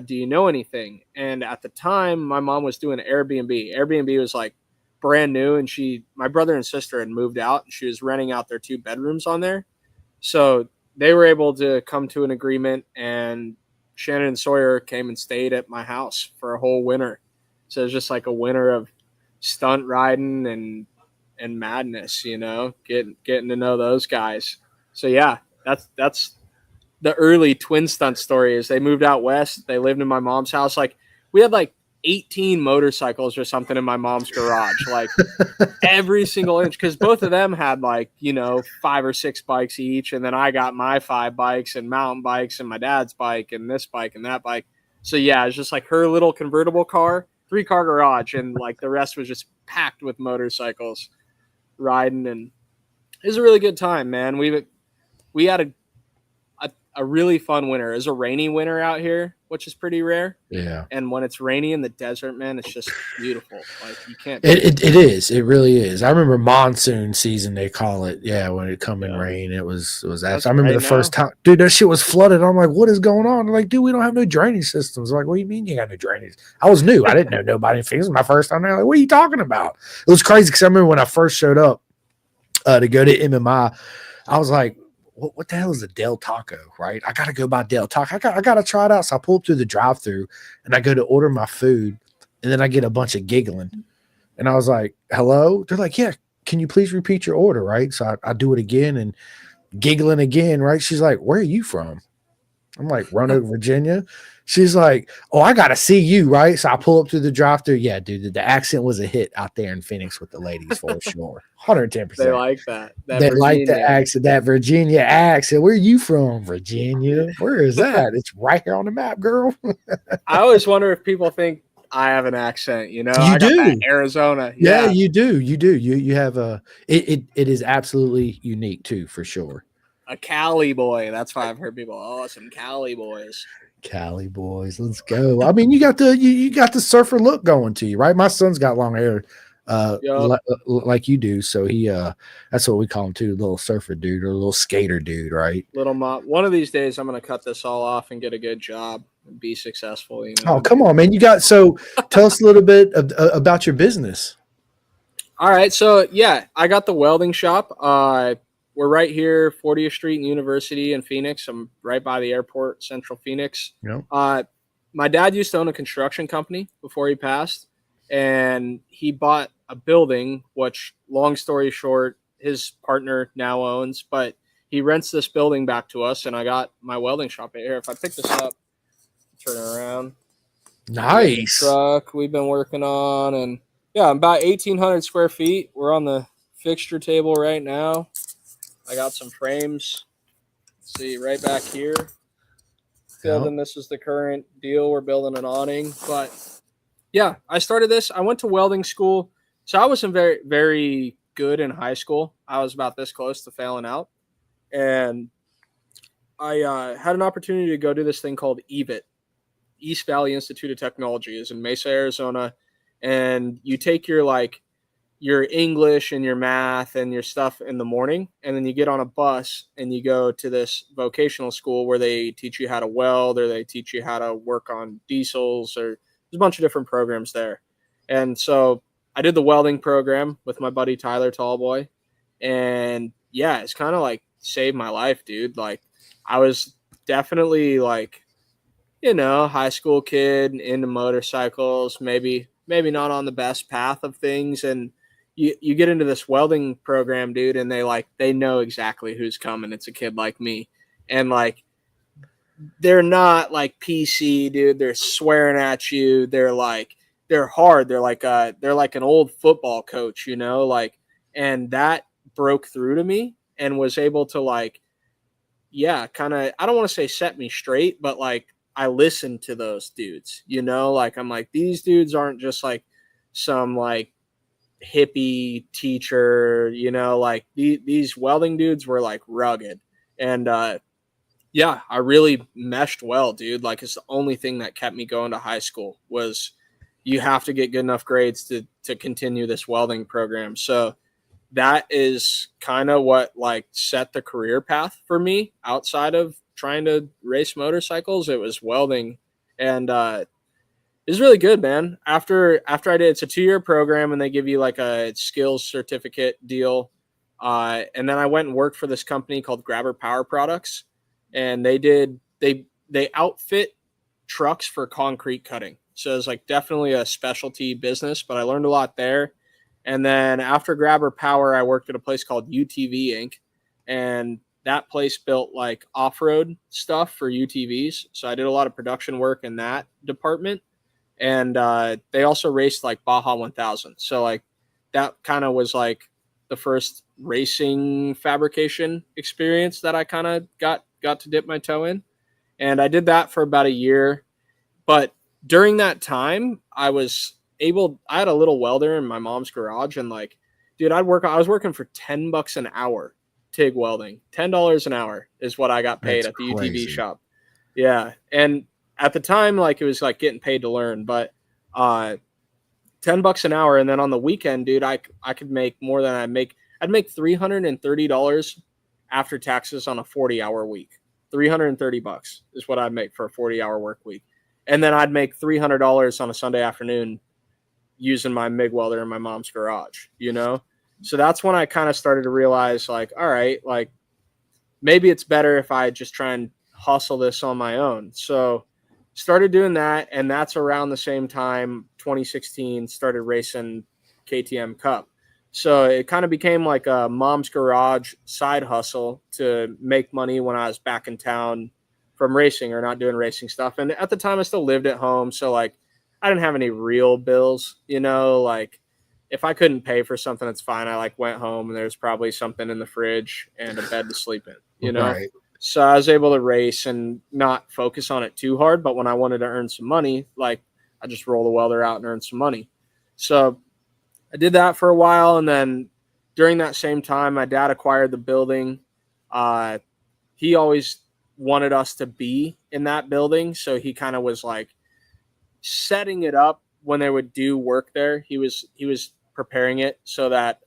Do you know anything? And at the time, my mom was doing Airbnb. Airbnb was like brand new, and my brother and sister had moved out, and she was renting out their 2 bedrooms on there. So they were able to come to an agreement, and Shannon and Sawyer came and stayed at my house for a whole winter. So it was just like a winter of stunt riding and madness, getting to know those guys. So yeah, that's the early twin stunt story. Is they moved out west. They lived in my mom's house. Like, we had like 18 motorcycles or something in my mom's garage, like every single inch, because both of them had like 5 or 6 bikes each, and then I got my 5 bikes and mountain bikes and my dad's bike and this bike and that bike. So yeah, it's just like her little convertible car 3-car garage, and like the rest was just packed with motorcycles riding, and it was a really good time, man. We had a really fun winter. It was a rainy winter out here, which is pretty rare. Yeah. And when it's rainy in the desert, man, it's just beautiful. Like you can't. It is. It really is. I remember monsoon season, they call it. Yeah, when it come in rain, it was That's I remember right the first time, dude, that shit was flooded. I'm like, what is going on? They're like, dude, we don't have no drainage systems. I'm like, what do you mean you got no drainage? I was new. I didn't know nobody in Phoenix. It was my first time there. Like, what are you talking about? It was crazy because I remember when I first showed up to go to MMI, I was like, what the hell is a Del Taco, right? I got to go buy Del Taco. I got to try it out. So I pull up through the drive-thru and I go to order my food, and then I get a bunch of giggling. And I was like, hello? They're like, yeah, can you please repeat your order, right? So I do it again and giggling again, right? She's like, where are you from? I'm like, Roanoke, Virginia. She's like, oh, I got to see you, right? So I pull up to the drive-thru. Yeah, dude, the accent was a hit out there in Phoenix with the ladies for sure. 110%. They like that. They like the accent, that Virginia accent. Where are you from? Virginia. Where is that? It's right here on the map, girl. I always wonder if people think I have an accent, you know. You I got do. that Arizona. Yeah, you do. You have it is absolutely unique too, for sure. A Cali boy. That's why I've heard people, oh, some Cali boys. Cali boys, let's go. I mean, you got the surfer look going to you, right? My son's got long hair, like you do. So he that's what we call him too, little surfer dude or a little skater dude, right? Little mop. One of these days I'm gonna cut this all off and get a good job and be successful, you know. Oh, come on, man. So tell us a little bit about your business. All right, so yeah, I got the welding shop. We're right here, 40th Street and University in Phoenix. I'm right by the airport, Central Phoenix. Yeah. My dad used to own a construction company before he passed, and he bought a building, which, long story short, his partner now owns, but he rents this building back to us, and I got my welding shop right here. If I pick this up, turn it around. Nice. Truck we've been working on, and yeah, about 1,800 square feet. We're on the fixture table right now. I got some frames. Let's see, right back here. Building, this is the current deal. We're building an awning. But yeah, I started this. I went to welding school. So I wasn't very, very good in high school. I was about this close to failing out. And I had an opportunity to go do this thing called EVIT. East Valley Institute of Technology is in Mesa, Arizona. And you take your English and your math and your stuff in the morning, and then you get on a bus and you go to this vocational school where they teach you how to weld, or they teach you how to work on diesels, or there's a bunch of different programs there. And so I did the welding program with my buddy Tyler Tallboy, and yeah, it's kind of like saved my life, dude. Like I was definitely like, you know, high school kid into motorcycles, maybe not on the best path of things, and you get into this welding program, dude, and they know exactly who's coming. It's a kid like me. And like, they're not like PC, dude. They're swearing at you. They're hard. They're like an old football coach, you know, like, and that broke through to me and was able to like, yeah, kind of, I don't want to say set me straight, but like I listened to those dudes, you know, like I'm like, these dudes aren't just like some like hippie teacher, you know, like these welding dudes were like rugged. And yeah, I really meshed well, dude. Like it's the only thing that kept me going to high school was you have to get good enough grades to continue this welding program. So that is kind of what like set the career path for me outside of trying to race motorcycles. It was welding, and it was really good, man. After I did, it's a 2-year program, and they give you like a skills certificate deal. And then I went and worked for this company called Grabber Power Products, and they outfit trucks for concrete cutting. So it's like definitely a specialty business, but I learned a lot there. And then after Grabber Power, I worked at a place called UTV Inc. And that place built like off-road stuff for UTVs. So I did a lot of production work in that department. And they also raced like Baja 1000. So like that kind of was like the first racing fabrication experience that I kind of got to dip my toe in. And I did that for about a year. But during that time, I was I had a little welder in my mom's garage, and like, dude, I was working for $10 an hour, TIG welding. $10 an hour is what I got paid That's at the crazy. UTV shop. Yeah. And at the time, like, it was like getting paid to learn, but $10 an hour. And then on the weekend, dude, I could make more than I'd make $330 after taxes on a 40-hour week. $330 is what I'd make for a 40-hour work week. And then I'd make $300 on a Sunday afternoon using my MIG welder in my mom's garage, you know? So that's when I kind of started to realize, like, all right, like, maybe it's better if I just try and hustle this on my own. So started doing that, and that's around the same time 2016 started racing KTM Cup. So it kind of became like a mom's garage side hustle to make money when I was back in town from racing or not doing racing stuff. And at the time I still lived at home, so like I didn't have any real bills, you know, like if I couldn't pay for something, it's fine. I like went home and there's probably something in the fridge and a bed to sleep in, you know? Right. So I was able to race and not focus on it too hard. But when I wanted to earn some money, like I just roll the welder out and earn some money. So I did that for a while. And then during that same time, my dad acquired the building. He always wanted us to be in that building. So he kind of was like setting it up when they would do work there. He was preparing it so that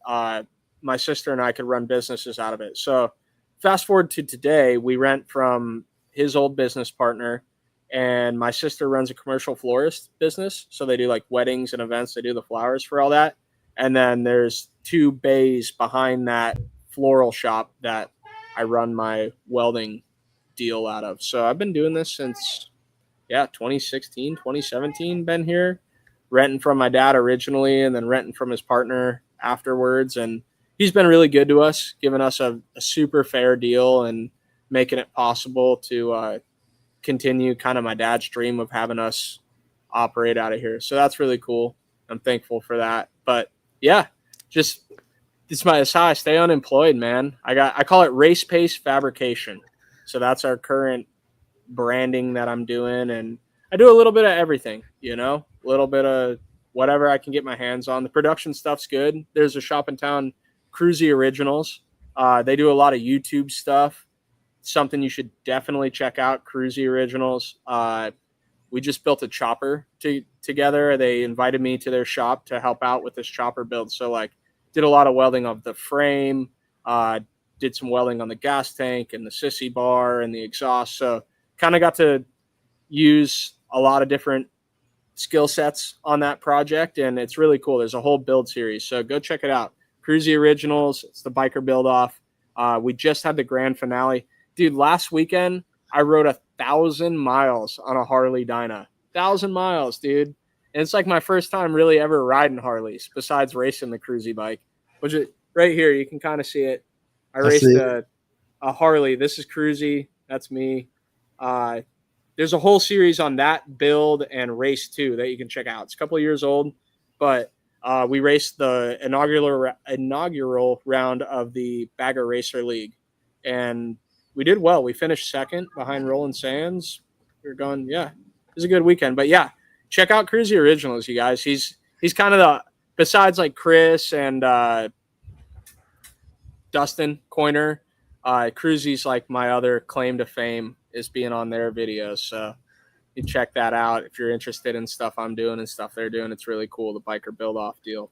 my sister and I could run businesses out of it. So fast forward to today, we rent from his old business partner, and my sister runs a commercial florist business. So they do like weddings and events. They do the flowers for all that. And then there's 2 bays behind that floral shop that I run my welding deal out of. So I've been doing this since 2016, 2017, been here, renting from my dad originally and then renting from his partner afterwards. And he's been really good to us, giving us a super fair deal and making it possible to continue kind of my dad's dream of having us operate out of here. So that's really cool. I'm thankful for that. But yeah, just it's how I stay unemployed, man. I call it Race Pace Fabrication. So that's our current branding that I'm doing, and I do a little bit of everything, you know, a little bit of whatever I can get my hands on. The production stuff's good. There's a shop in town, Cruzy Originals. They do a lot of YouTube stuff. Something you should definitely check out, Cruzy Originals. We just built a chopper together. They invited me to their shop to help out with this chopper build. So like did a lot of welding of the frame, did some welding on the gas tank and the sissy bar and the exhaust. So kind of got to use a lot of different skill sets on that project, and it's really cool. There's a whole build series, so go check it out. Cruzy Originals, it's the biker build off. We just had the grand finale. Dude, last weekend, I rode 1,000 miles on a Harley Dyna. 1,000 miles, dude. And it's like my first time really ever riding Harleys, besides racing the Cruzy bike, which is right here. You can kind of see it. I raced a Harley. This is Cruzy. That's me. There's a whole series on that build and race too that you can check out. It's a couple of years old, but we raced the inaugural round of the Bagger Racer League, and we did well. We finished second behind Roland Sands. We were going, it was a good weekend. But yeah, check out Cruzy Originals, you guys. He's kind of besides like Chris and Dustin Coiner, Cruzy's like my other claim to fame is being on their videos. So you check that out if you're interested in stuff I'm doing and stuff they're doing. It's really cool, the biker build off deal.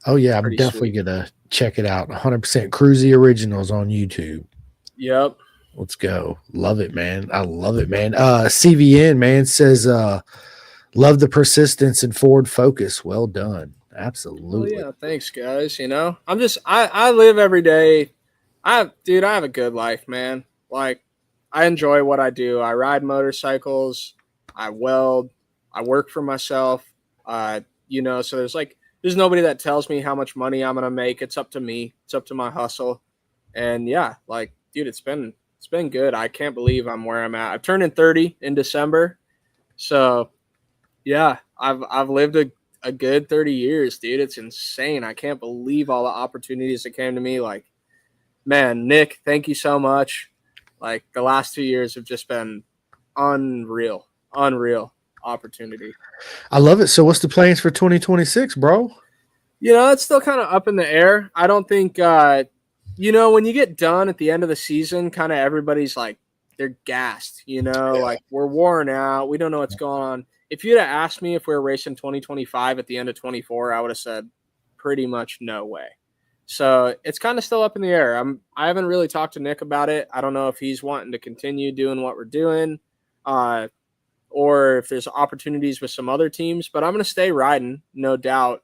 Oh yeah, I'm definitely gonna check it out. 100% Cruzy Originals on YouTube. Yep. Let's go. Love it, man. I love it, man. CVN, man, says love the persistence and forward focus. Well done. Absolutely. Well, yeah, thanks, guys. You know, I live every day. I have a good life, man. Like, I enjoy what I do. I ride motorcycles. I weld. I work for myself. You know, so there's nobody that tells me how much money I'm gonna make. It's up to me. It's up to my hustle. And yeah, like, dude, it's been good. I can't believe I'm where I'm at. I've turned in 30 in December. So yeah, I've lived a good 30 years, dude. It's insane. I can't believe all the opportunities that came to me. Like, man, Nick, thank you so much. Like, the last 2 years have just been unreal. opportunity. I love it. So what's the plans for 2026, bro? It's still kind of up in the air. I don't think, when you get done at the end of the season, kind of everybody's like, they're gassed, like we're worn out. We don't know what's going on. If you'd have asked me if we were racing 2025 at the end of 24, I would have said pretty much no way. So it's kind of still up in the air. I haven't really talked to Nick about it. I don't know if he's wanting to continue doing what we're doing, or if there's opportunities with some other teams, but I'm going to stay riding, no doubt.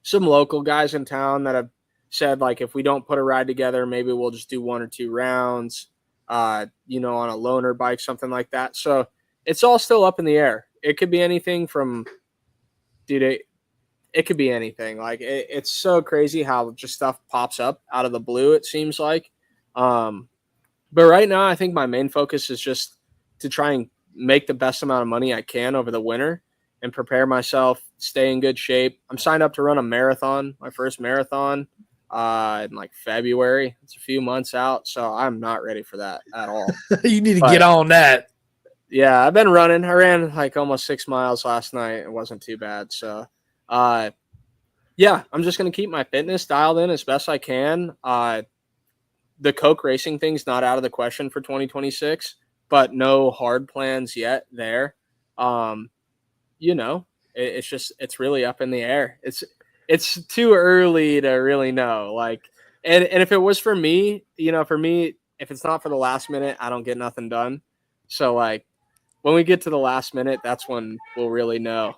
Some local guys in town that have said, like, if we don't put a ride together, maybe we'll just do 1 or 2 rounds, on a loaner bike, something like that. So it's all still up in the air. It could be anything from, dude, it could be anything. Like, it's so crazy how just stuff pops up out of the blue, it seems like. But right now, I think my main focus is just to try and make the best amount of money I can over the winter and prepare myself, stay in good shape. I'm signed up to run a marathon, my first marathon, in like February. It's a few months out, so I'm not ready for that at all. You need to get on that. Yeah, I've been running. I ran like almost 6 miles last night. It wasn't too bad. So, yeah, I'm just going to keep my fitness dialed in as best I can. The Coke racing thing's not out of the question for 2026, but no hard plans yet there. It's really up in the air. It's too early to really know. Like, and if it was for me, if it's not for the last minute, I don't get nothing done. So like, when we get to the last minute, that's when we'll really know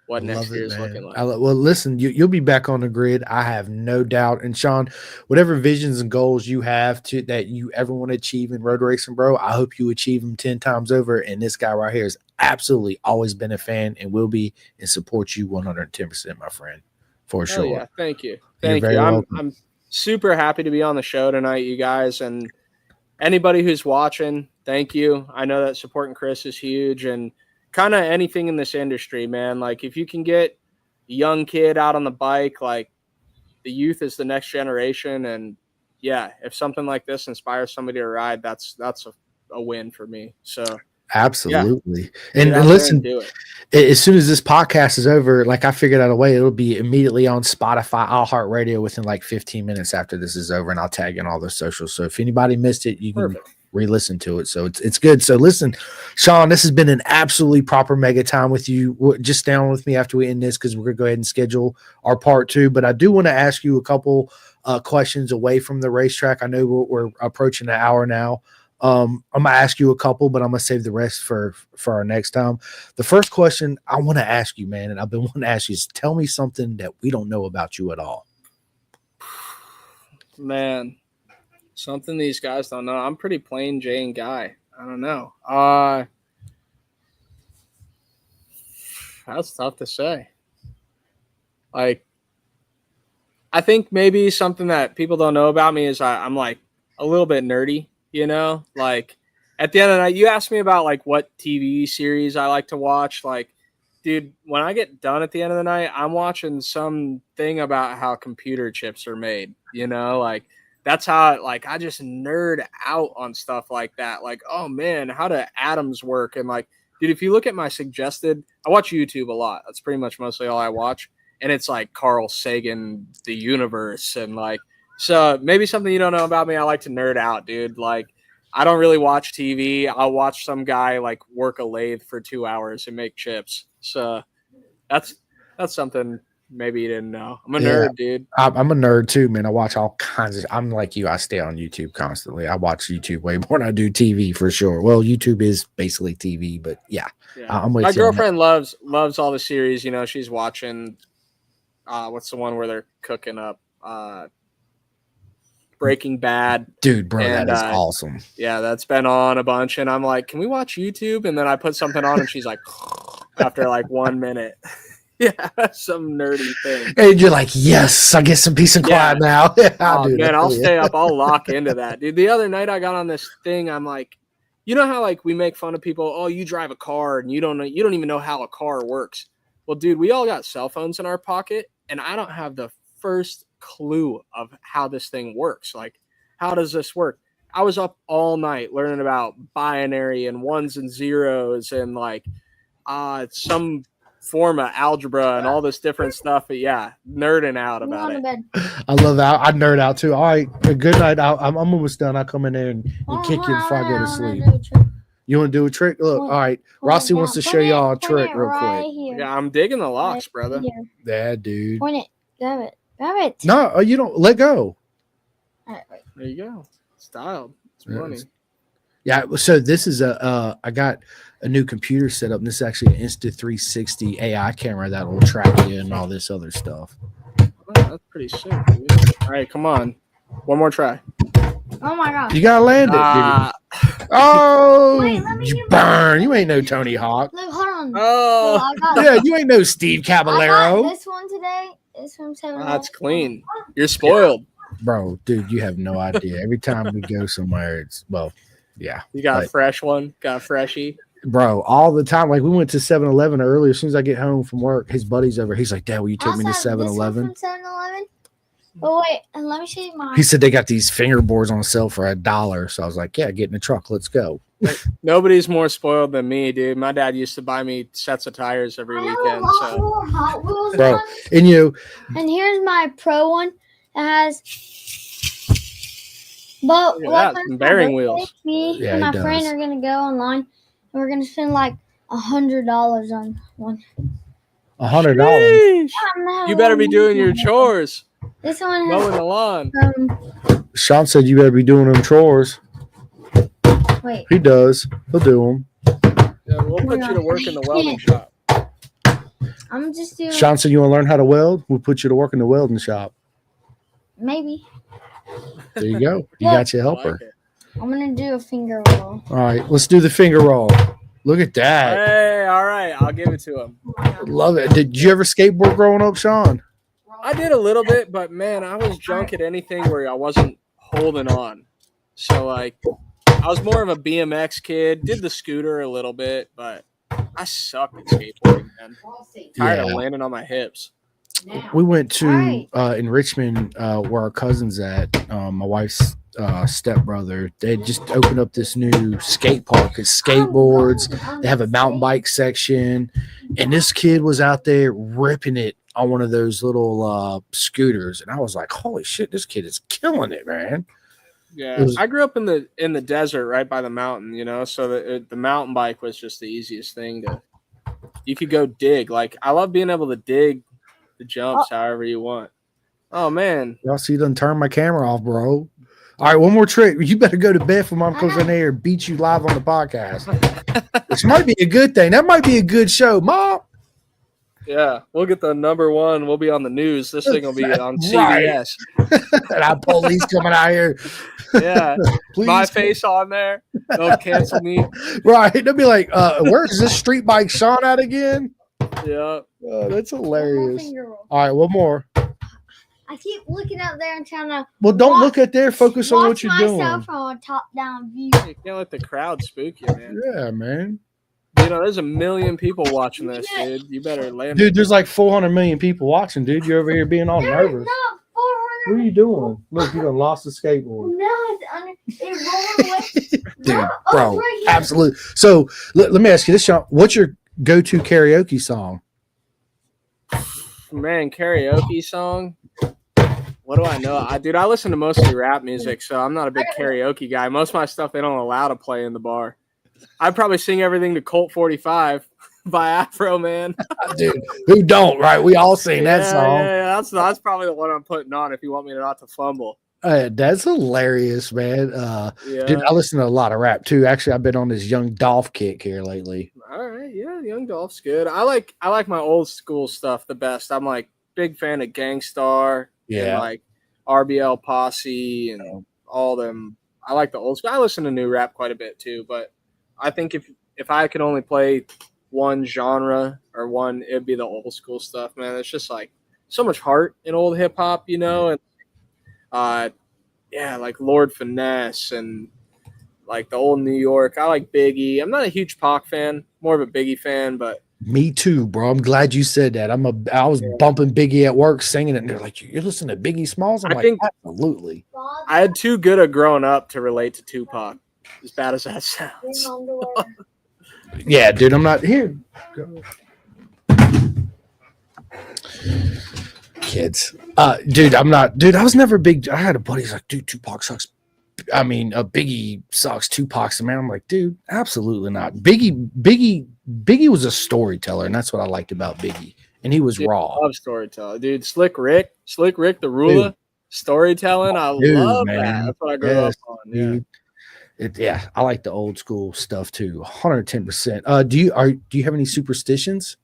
what next year is looking like. Well, listen, you'll be back on the grid. I have no doubt. And Sean, whatever visions and goals you have that you ever want to achieve in road racing, bro, I hope you achieve them 10 times over. And this guy right here has absolutely always been a fan and will be and support you 110%, my friend, for sure. Yeah, thank you. Thank you. I'm super happy to be on the show tonight, you guys, and anybody who's watching, thank you. I know that supporting Chris is huge, and kind of anything in this industry, man. Like, if you can get a young kid out on the bike, like, the youth is the next generation. And yeah, if something like this inspires somebody to ride, that's a win for me. So absolutely. Yeah. And listen, do it. As soon as this podcast is over, like, I figured out a way, it'll be immediately on Spotify, iHeartRadio within like 15 minutes after this is over, and I'll tag in all the socials. So if anybody missed it, you can re-listen to it. So it's good. So listen, Sean, this has been an absolutely proper mega time with you. Just stay on with me after we end this, because we're gonna go ahead and schedule our part 2. But I do want to ask you a couple questions away from the racetrack. I know we're approaching an hour now. I'm gonna ask you a couple, but I'm gonna save the rest for our next time. The first question I want to ask you, man, and I've been wanting to ask you, is tell me something that we don't know about you at all. Man, something these guys don't know. I'm pretty plain Jane guy. I don't know. That's tough to say. Like, I think maybe something that people don't know about me is I'm like a little bit nerdy, like, at the end of the night, you asked me about like what TV series I like to watch. Like, dude, when I get done at the end of the night, I'm watching something about how computer chips are made, like, that's how, like, I just nerd out on stuff like that. Like, oh man, how do atoms work? And like, dude, if you look at my suggested, I watch YouTube a lot. That's pretty much mostly all I watch. And it's like Carl Sagan, the universe. And like, so maybe something you don't know about me, I like to nerd out, dude. Like, I don't really watch TV. I'll watch some guy like work a lathe for 2 hours and make chips. So that's something maybe you didn't know. I'm a nerd, dude. I'm a nerd too, man. I watch all kinds of. I'm like you. I stay on YouTube constantly. I watch YouTube way more than I do TV, for sure. Well, YouTube is basically TV, but yeah. I'm with my you. Girlfriend loves all the series. She's watching. What's the one where they're cooking up? Breaking Bad. Dude, bro, that is awesome. Yeah, that's been on a bunch, and I'm like, can we watch YouTube? And then I put something on, and she's like, after like 1 minute. Yeah, some nerdy thing. And you're like, yes, I get some peace and quiet now. Dude, man, I'll stay up. I'll lock into that. Dude, the other night I got on this thing. I'm like, you know how like we make fun of people? Oh, you drive a car and you don't even know how a car works. Well, dude, we all got cell phones in our pocket, and I don't have the first clue of how this thing works. Like, how does this work? I was up all night learning about binary and ones and zeros and like some form of algebra and all this different stuff. But yeah, nerding out I'm about going to it. bed. I love that. I nerd out too. All right, good night. I'm almost done. I'll come in there and kick you before I go to sleep. You want to do a trick? Look, all right. Rossi wants to show y'all a trick real quick. Yeah, I'm digging the locks, brother. Yeah, dude. Point it. Grab it. Grab it. No, you don't. Let go. All right, wait. There you go. Styled. It's money. Yeah. So this is I got a new computer set up, and this is actually an Insta360 AI camera that will track you and all this other stuff. Oh, that's pretty sick, dude. All right, come on. One more try. Oh my gosh. You gotta land it, dude. Oh, Wait, let me you get burn. You ain't no Tony Hawk. Look, hold on. Oh, I got Yeah, you ain't no Steve I Caballero. got this one today. It's from 7. that's clean. You're spoiled. Bro, dude, you have no idea. Every time we go somewhere, it's yeah. You got a Like, fresh one. Got a freshie. bro, all the time. Like we went to 7-Eleven earlier. As soon as I get home from work, his buddy's over. He's like, Dad, will you take me to 7-Eleven? From 7-Eleven. Oh wait, and let me show you mine. He said they got these fingerboards on sale for $1. So I was like, yeah, get in the truck. Let's go. Nobody's more spoiled than me, dude. My dad used to buy me sets of tires every weekend. So Hot Wheels Bro, one. and And here's my Pro one. It has. But Look at that, some bearing wheels. Me Yeah, and my it friend does. are gonna go online, and we're gonna spend like $100 on one. $100. Sheesh. I'm You better be doing your chores. This one Mowing has the lawn. Sean said you better be doing them chores. wait. He does. He'll do them. Yeah, we'll put you to work in the welding shop. I'm just doing Sean said you want to learn how to weld? We'll put you to work in the welding shop. maybe. There you go. You got your I helper. like it. I'm gonna do a finger roll. All right, let's do the finger roll. Look at that. Hey, all right. I'll give it to him. Love it. Did you ever skateboard growing up, Sean? I did a little bit, but man, I was junk at anything where I wasn't holding on. So like, I was more of a BMX kid. Did the scooter a little bit, but I sucked at skateboarding, man. Tired of Yeah. landing on my hips. We went to Right. in Richmond where our cousin's at. My wife's stepbrother. They just opened up this new skate park. It's skateboards. They have a mountain bike section, and this kid was out there ripping it on one of those little scooters, and I was like, "Holy shit, this kid is killing it, man!" Yeah, It was- I grew up in the desert, right by the mountain, so the mountain bike was just the easiest thing to. You could go dig. Like I love being able to dig the jumps however you want. Oh man, Y'all see, done turn my camera off, bro. All right, one more trick. You better go to bed before Mom comes in there and beats you live on the podcast. Which might be a good thing. That might be a good show, Mom. yeah, we'll get the number one. We'll be on the news. This thing will be on Right. CBS. And I police coming out here. Yeah, Please. my face on there. They'll cancel me. Right. They'll be like, where's this street bike Sean at again? Yeah. Oh, that's One more hilarious. finger roll. All right, one more. I keep looking out there and trying to Well, don't Watch- look at there. Focus on what watch you're myself doing. from a top-down view. You can't let the crowd spook you, man. Yeah, man. There's a million people watching this, dude. You better land. Dude, there's like 400 million people watching, dude. You're over here being all There's nervous. not What 400. are you doing? Look, you done lost the skateboard. No, it's under. It rolled away. Dude, No, bro, it's right here. absolutely. So let me ask you this, Sean. What's your go-to karaoke song? Man, karaoke song. What do I know? I listen to mostly rap music, so I'm not a big karaoke guy. Most of my stuff they don't allow to play in the bar. I'd probably sing everything to Colt 45 by Afro Man. Dude, who don't, right? We all sing that Yeah, song. yeah, that's probably the one I'm putting on if you want me not to fumble. That's hilarious, man. Yeah. Dude, I listen to a lot of rap too. Actually, I've been on this Young Dolph kick here lately. All right, yeah, Young Dolph's good. I like my old school stuff the best. I'm like big fan of Gangstar and Yeah. like RBL Posse and all them. I like the old school. I listen to new rap quite a bit too, but I think if I could only play one genre or one, it'd be the old school stuff, man. It's just like so much heart in old hip hop, and yeah, like Lord Finesse and like the old New York. I like Biggie. I'm not a huge Pac fan, more of a Biggie fan, but Me too, bro. I'm glad you said that. I was bumping Biggie at work singing it, and they're like, "You're listening to Biggie Smalls?" I'm I like, think absolutely. I had too good a growing up to relate to Tupac, as bad as that Bring sounds. underwear. Yeah, dude. I'm not here. Kids. Dude, I'm not. Dude, I was never big. I had a buddy who's like, dude, Tupac sucks. I mean, Biggie sucks. Tupac's the man. I'm like, dude, absolutely not. Biggie was a storyteller, and that's what I liked about Biggie. And he was Dude, raw. I love storytelling, dude. Slick Rick, the ruler, Dude, storytelling. I dude, love that. man. That's what I grew Yes, up on. Yeah. dude. Yeah, I like the old school stuff too. 110%. Do you have any superstitions?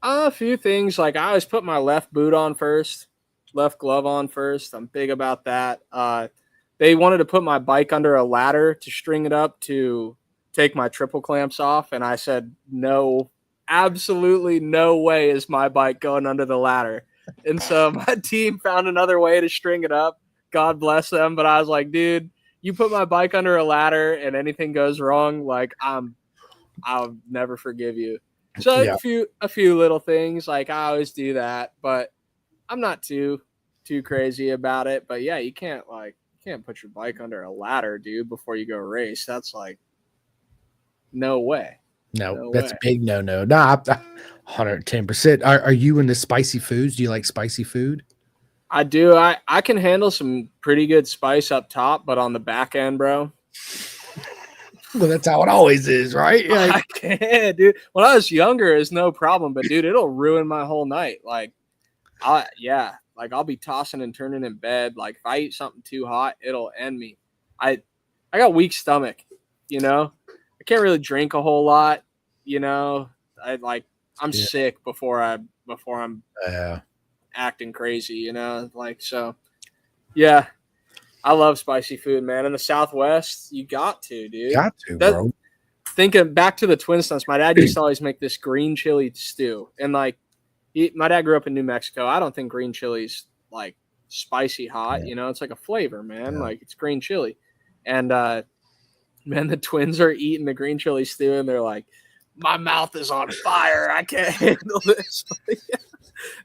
A few things like I always put my left boot on first, left glove on first. I'm big about that. They wanted to put my bike under a ladder to string it up to take my triple clamps off, and I said no, absolutely no way is my bike going under the ladder. And so my team found another way to string it up. God bless them, but I was like, dude, you put my bike under a ladder and anything goes wrong, like I'll never forgive you. So Yeah. a few little things like I always do that, but I'm not too crazy about it. But yeah, you can't put your bike under a ladder, dude, before you go race. That's like no way. No, No that's way. a big no. Nah, 110%. Are you into spicy foods? Do you like spicy food? I do. I can handle some pretty good spice up top, but on the back end, bro, Well, that's how it always is, right? Yeah. I can't, dude. When I was younger, it's no problem, but dude, it'll ruin my whole night. Like, I'll be tossing and turning in bed. Like, if I eat something too hot, it'll end me. I got weak stomach, you know. I can't really drink a whole lot, you know. I'm Yeah. sick before I'm Yeah. acting crazy, you know. Like, so, yeah. I love spicy food, man. In the Southwest, you got to, dude. Got to, bro. Thinking back to the Twin Stunts, my dad used to always make this green chili stew, and like, my dad grew up in New Mexico. I don't think green chili's like spicy hot. Yeah. You know, it's like a flavor, man. Yeah. Like it's green chili, and man, the twins are eating the green chili stew, and they're like, "My mouth is on fire. I can't handle this."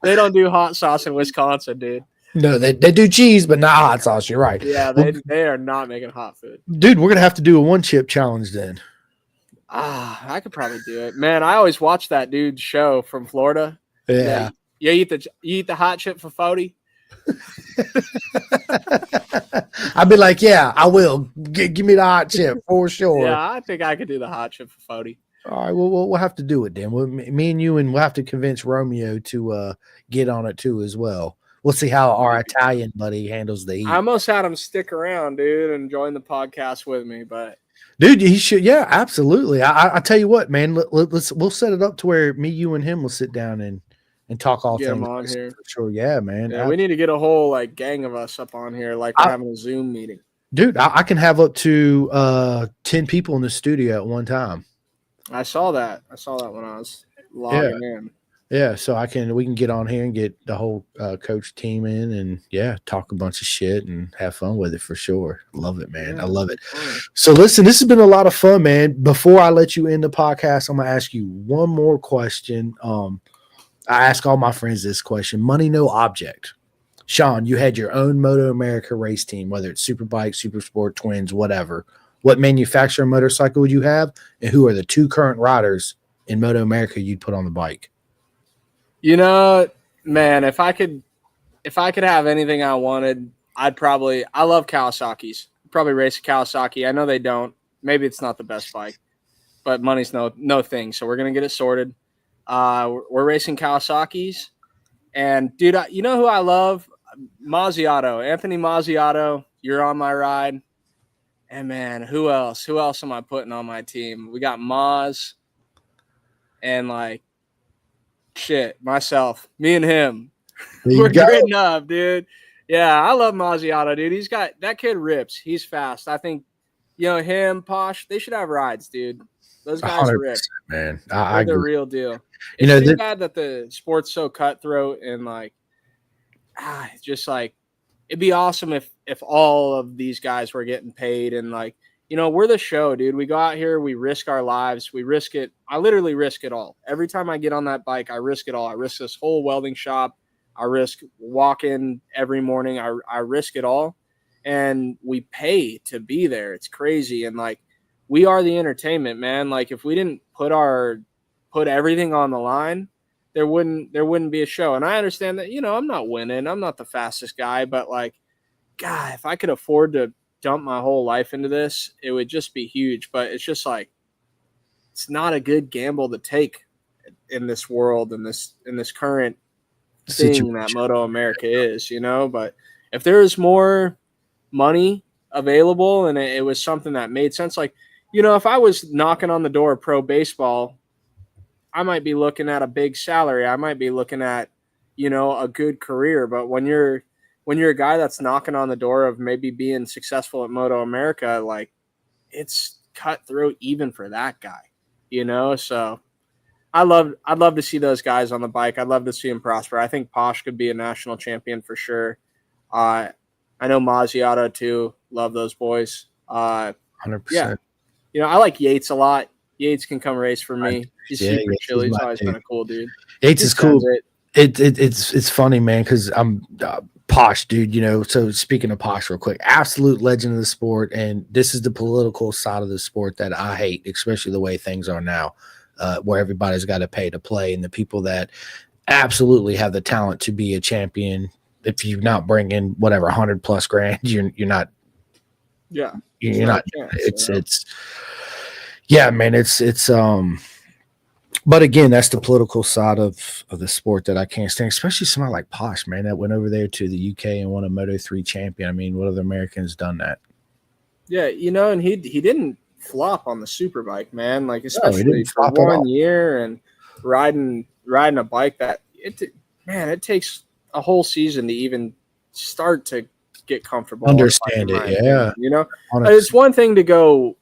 They don't do hot sauce in Wisconsin, dude. No, they do cheese, but not hot sauce. You're right. Yeah, they are not making hot food. Dude, we're gonna have to do a one chip challenge then. I could probably do it, man. I always watch that dude's show from Florida. Yeah. You eat the hot chip for 40. I'd be like, yeah, I will. Give me the hot chip for sure. Yeah, I think I could do the hot chip for 40. All right, well, we'll have to do it then. Me and you, and we'll have to convince Romeo to get on it too as well. We'll see how our Italian buddy handles the heat. I almost had him stick around, dude, and join the podcast with me, but dude, he should. Yeah, absolutely. I tell you what, man. We'll set it up to where me, you, and him will sit down and talk all get him things on here. for sure. Yeah, man. Yeah, we need to get a whole like gang of us up on here, like we're having a Zoom meeting. Dude, I can have up to 10 people in the studio at one time. I saw that when I was logging in. Yeah, so we can get on here and get the whole coach team in and talk a bunch of shit and have fun with it for sure. Love it, man. I love it. So listen, this has been a lot of fun, man. Before I let you end the podcast, I'm gonna ask you one more question. I ask all my friends this question: money, no object. Sean, you had your own Moto America race team, whether it's Superbike, Super Sport, Twins, whatever. What manufacturer motorcycle would you have, and who are the two current riders in Moto America you'd put on the bike? You know, man, if I could have anything I wanted, I love Kawasaki's. Probably race a Kawasaki. I know they don't. Maybe it's not the best bike, but money's no thing. So we're gonna get it sorted. We're racing Kawasaki's, and dude, you know who I love? Mazziato, Anthony Mazziato. You're on my ride. And man, who else? Who else am I putting on my team? We got Maz, and like, shit, myself, me and him. We're gritting up, dude. Yeah, I love Mazziato, dude. That kid rips. He's fast. I think, him, Posh, they should have rides, dude. Those guys rip, man. They're the real deal. It's too bad that the sport's so cutthroat and like, just like, it'd be awesome if all of these guys were getting paid and like, we're the show, dude. We go out here, we risk our lives, we risk it. I literally risk it all. Every time I get on that bike, I risk it all. I risk this whole welding shop. I risk walking every morning. I risk it all. And we pay to be there. It's crazy. And like, we are the entertainment, man. Like, if we didn't put everything on the line, there wouldn't be a show. And I understand that, I'm not winning. I'm not the fastest guy, but like, God, if I could afford to dump my whole life into this, it would just be huge. But it's just like, it's not a good gamble to take in this world, in this current thing that Moto America is, But if there is more money available and it was something that made sense, like, if I was knocking on the door of pro baseball, I might be looking at a big salary. I might be looking at, a good career. But when you're a guy that's knocking on the door of maybe being successful at Moto America, like, it's cutthroat even for that guy, So I'd love to see those guys on the bike. I'd love to see him prosper. I think Posh could be a national champion for sure. I know Mazziato too. Love those boys. 100%. Yeah. I like Yates a lot. Yates can come race for me. He's super chill. He's always been a cool dude. Yates is cool. It's funny, man, because I'm Posh, dude. So speaking of Posh real quick, absolute legend of the sport. And this is the political side of the sport that I hate, especially the way things are now, where everybody's got to pay to play. And the people that absolutely have the talent to be a champion, if you're not bringing whatever 100+ grand, you're not. Yeah, you're not. Yeah, man. It's But again, that's the political side of the sport that I can't stand, especially somebody like Posh, man, that went over there to the UK and won a Moto3 champion. I mean, what other Americans done that? Yeah, and he didn't flop on the superbike, man. Like, especially for 1 year and riding a bike that it takes a whole season to even start to get comfortable. Understand it, yeah. Opinion, it's one thing to go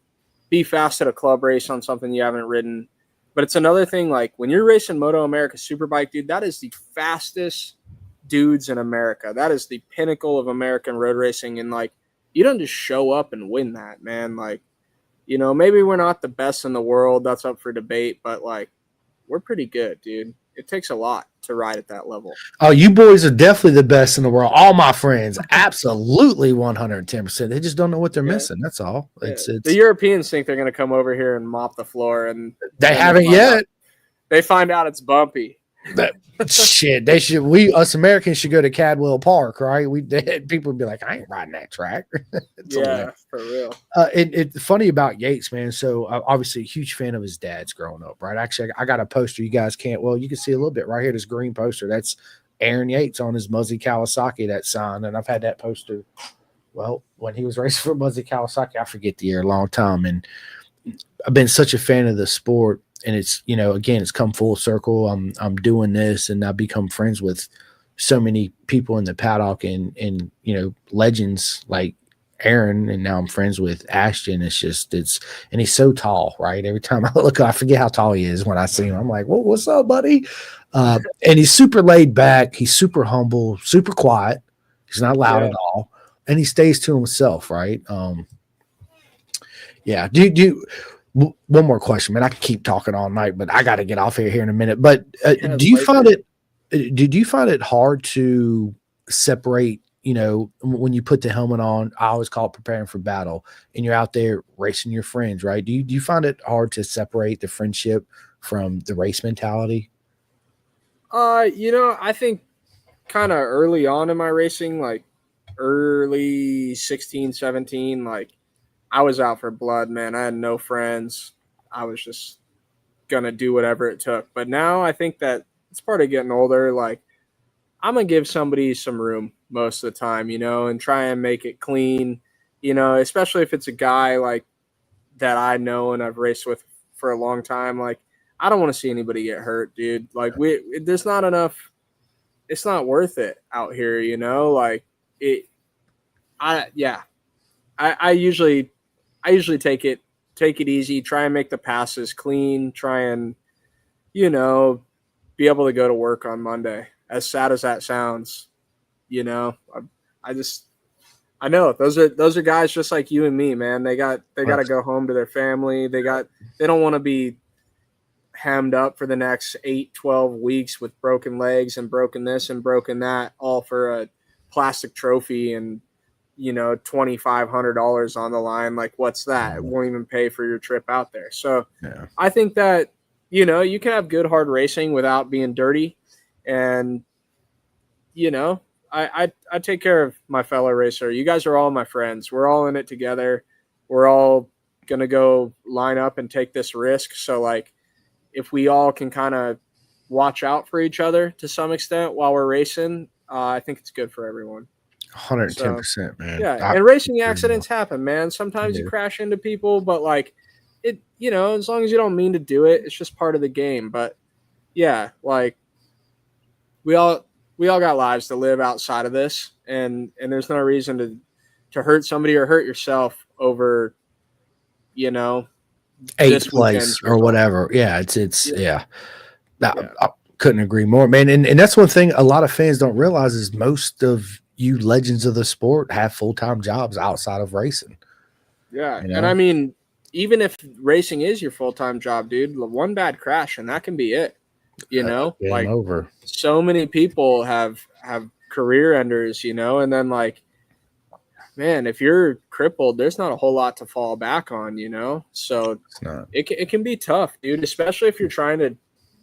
be fast at a club race on something you haven't ridden. But it's another thing, like, when you're racing Moto America Superbike, dude, that is the fastest dudes in America. That is the pinnacle of American road racing. And, like, you don't just show up and win that, man. Like, maybe we're not the best in the world. That's up for debate. But, like, we're pretty good, dude. It takes a lot to ride at that level. Oh, you boys are definitely the best in the world. All my friends, absolutely 110%. They just don't know what they're missing. That's all. It's the Europeans think they're going to come over here and mop the floor, and they haven't yet. They find out it's bumpy. Shit, they should. Us Americans should go to Cadwell Park, right? People would be like, I ain't riding that track. For real. It's funny about Yates, man. So obviously a huge fan of his dad's growing up, right? Actually, I got a poster. You guys can't. Well, you can see a little bit right here. This green poster. That's Aaron Yates on his Muzzy Kawasaki. That sign, and I've had that poster. Well, when he was racing for Muzzy Kawasaki, I forget the year, a long time, and I've been such a fan of the sport. And it's, again, it's come full circle. I'm doing this, and I've become friends with so many people in the paddock and legends like Aaron, and now I'm friends with Ashton. And he's so tall, right? Every time I look, I forget how tall he is when I see him. I'm like, well, what's up, buddy? And he's super laid back. He's super humble, super quiet. He's not loud at all, and he stays to himself, right? Yeah. One more question, man. I can keep talking all night, but I got to get off here in a minute. But did you find it hard to separate, when you put the helmet on? I always call it preparing for battle, and you're out there racing your friends, right? Do you find it hard to separate the friendship from the race mentality? I think kind of early on in my racing, like early 16, 17, like, I was out for blood, man. I had no friends. I was just going to do whatever it took. But now I think that it's part of getting older. Like, I'm going to give somebody some room most of the time, and try and make it clean, especially if it's a guy like that I know and I've raced with for a long time. Like, I don't want to see anybody get hurt, dude. Like, there's not enough. It's not worth it out here, like I usually take it easy, try and make the passes clean, try and, be able to go to work on Monday. As sad as that sounds, I I know those are guys just like you and me, man. They got to go home to their family. They don't want to be hemmed up for the next 8-12 weeks with broken legs and broken this and broken that, all for a plastic trophy and $2,500 on the line. Like, what's that? It won't even pay for your trip out there. So Yeah. I think that you can have good hard racing without being dirty, and I take care of my fellow racer. You guys are all my friends. We're all in it together. We're all gonna go line up and take this risk. So like, if we all can kind of watch out for each other to some extent while we're racing, I think it's good for everyone. 110%, man. Yeah, and racing accidents happen, man. Sometimes you crash into people, but like it, as long as you don't mean to do it, it's just part of the game. But yeah, like we all got lives to live outside of this, and there's no reason to hurt somebody or hurt yourself over, eighth place or whatever. Yeah, it's yeah. I couldn't agree more, man. And that's one thing a lot of fans don't realize is most of you legends of the sport have full-time jobs outside of racing. Yeah, and I mean, even if racing is your full-time job, dude, one bad crash and that can be it. Like over. So many people have career enders, and then like, man, if you're crippled, there's not a whole lot to fall back on, So it can be tough, dude, especially if you're trying to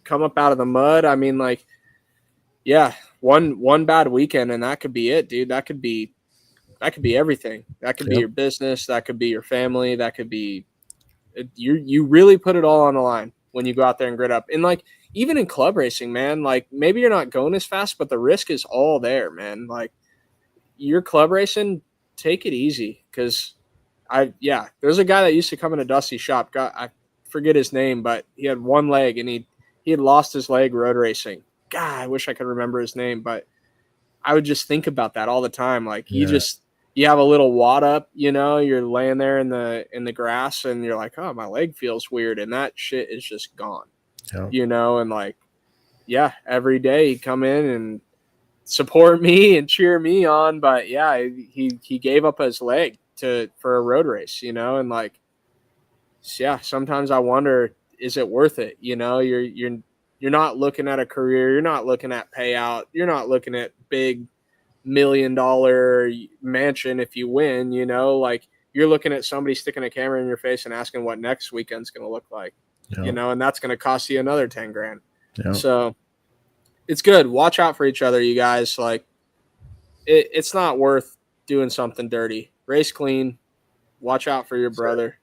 come up out of the mud. I mean, like, yeah, one bad weekend and that could be it, dude. That could be everything. That could be your business. That could be your family. That could be you really put it all on the line when you go out there and grit up. And like, even in club racing, man, like maybe you're not going as fast, but the risk is all there, man. Like, you're club racing, take it easy. Cause there's a guy that used to come in a Dusty's shop. I forget his name, but he had one leg and he had lost his leg road racing. God, I wish I could remember his name, but I would just think about that all the time. Like, you have a little wad up, you're laying there in the grass and you're like, oh, my leg feels weird. And that shit is just gone, and like, yeah, every day he'd come in and support me and cheer me on. But yeah, he gave up his leg for a road race, and like, yeah, sometimes I wonder, is it worth it? You're not looking at a career. You're not looking at payout. You're not looking at big $1 million mansion if you win, like, you're looking at somebody sticking a camera in your face and asking what next weekend's going to look like, and that's going to cost you another 10 grand. So it's good. Watch out for each other, you guys. Like, it's not worth doing something dirty. Race clean. Watch out for your brother.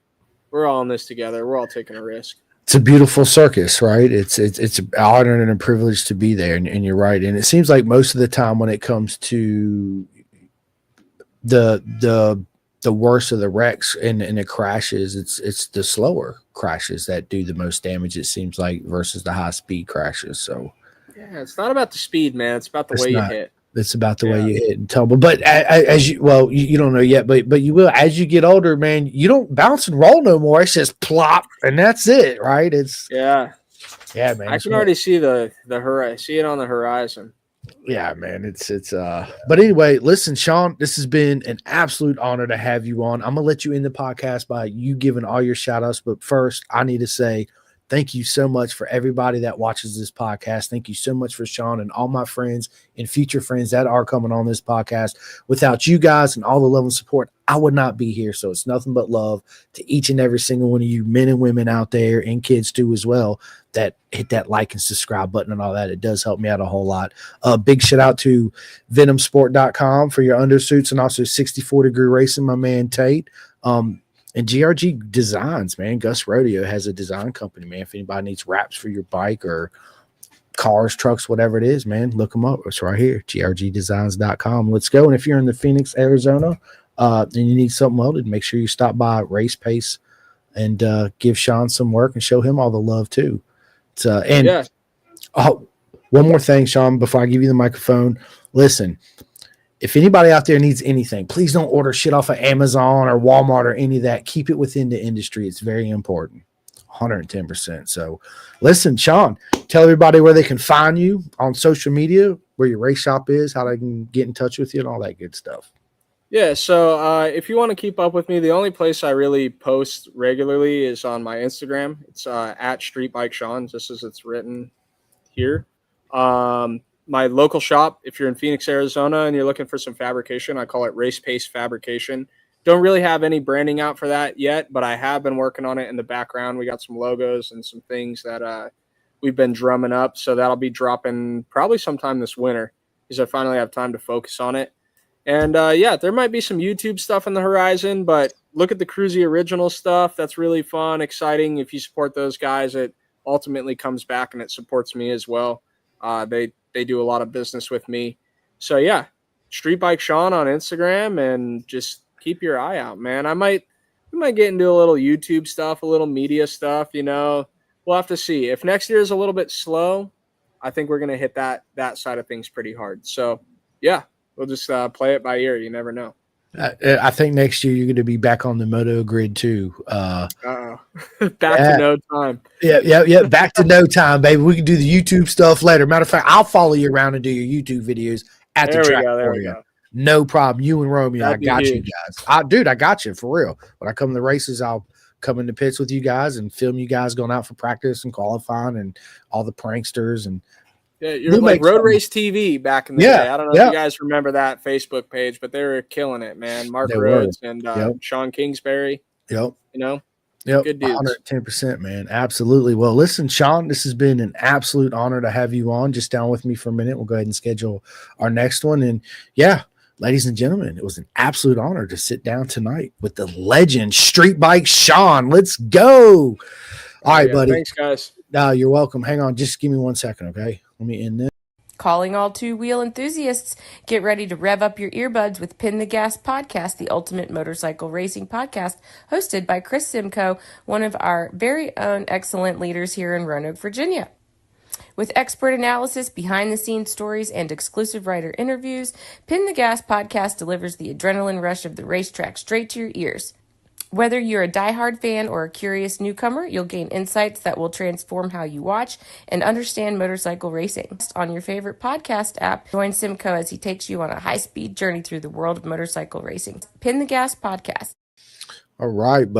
We're all in this together. We're all taking a risk. It's a beautiful circus, right? It's an honor and a privilege to be there, and you're right. And it seems like most of the time when it comes to the worst of the wrecks and the crashes, it's the slower crashes that do the most damage, it seems like, versus the high speed crashes. So yeah, it's not about the speed, man. It's about the way you hit. It's about the way you hit and tumble. But as you don't know yet, but you will as you get older, man. You don't bounce and roll no more. It's just plop, and that's it, right? It's yeah, man. I can already see the horizon. See it on the horizon. Yeah, man. It's But anyway, listen, Sean. This has been an absolute honor to have you on. I'm gonna let you end the podcast by you giving all your shout outs. But first, I need to say thank you so much for everybody that watches this podcast. Thank you so much for Sean and all my friends and future friends that are coming on this podcast. Without you guys and all the love and support, I would not be here. So it's nothing but love to each and every single one of you men and women out there, and kids too as well, that hit that like and subscribe button and all that. It does help me out a whole lot. Big shout out to venomsport.com for your undersuits, and also 64 Degree Racing, my man Tate. And GRG Designs, man. Gus Rodeo has a design company, man. If anybody needs wraps for your bike or cars, trucks, whatever it is, man, look them up. It's right here, grgdesigns.com. Let's go. And if you're in the Phoenix, Arizona, and you need something welded, make sure you stop by Race Pace and give Sean some work and show him all the love too. One more thing, Sean, before I give you the microphone. Listen, if anybody out there needs anything, please don't order shit off of Amazon or Walmart or any of that. Keep it within the industry. It's very important. 110%. So listen, Sean, tell everybody where they can find you on social media, where your race shop is, how they can get in touch with you, and all that good stuff. Yeah, so if you want to keep up with me, the only place I really post regularly is on my Instagram. It's at Street Bike Sean, just as it's written here. My local shop, if you're in Phoenix, Arizona, and you're looking for some fabrication, I call it Race Pace Fabrication. Don't really have any branding out for that yet, but I have been working on it in the background. We got some logos and some things that we've been drumming up. So that'll be dropping probably sometime this winter because I finally have time to focus on it. And yeah, there might be some YouTube stuff on the horizon, but look at the Cruzy original stuff. That's really fun, exciting. If you support those guys, it ultimately comes back and it supports me as well. They do a lot of business with me. So yeah, Street Bike Sean on Instagram, and just keep your eye out, man. We might get into a little YouTube stuff, a little media stuff. We'll have to see. If next year is a little bit slow, I think we're gonna hit that side of things pretty hard. So yeah, we'll just play it by ear. You never know. I think next year you're going to be back on the Moto Grid too. Back to no time. Yeah. Back to no time, baby. We can do the YouTube stuff later. Matter of fact, I'll follow you around and do your YouTube videos at the track for you. No problem. You and Romeo, I got you guys. Dude, I got you for real. When I come to the races, I'll come in the pits with you guys and film you guys going out for practice and qualifying and all the pranksters and. Yeah, you're like Road Race TV back in the day. I don't know if you guys remember that Facebook page, but they were killing it, man. Mark Rhodes and Sean Kingsbury. Yep. Good dudes. 110%, man. Absolutely. Well, listen, Sean, this has been an absolute honor to have you on. Just down with me for a minute. We'll go ahead and schedule our next one. And yeah, ladies and gentlemen, it was an absolute honor to sit down tonight with the legend Street Bike Sean. Let's go. All right, buddy. Thanks, guys. No, you're welcome. Hang on. Just give me 1 second, okay? Let me end this. Calling all two-wheel enthusiasts, get ready to rev up your earbuds with Pin the Gas Podcast, the ultimate motorcycle racing podcast, hosted by Chris Simcoe, one of our very own excellent leaders here in Roanoke, Virginia. With expert analysis, behind-the-scenes stories, and exclusive writer interviews, Pin the Gas Podcast delivers the adrenaline rush of the racetrack straight to your ears. Whether you're a diehard fan or a curious newcomer, you'll gain insights that will transform how you watch and understand motorcycle racing. On your favorite podcast app, join Simcoe as he takes you on a high-speed journey through the world of motorcycle racing. Pin the Gas Podcast. All right,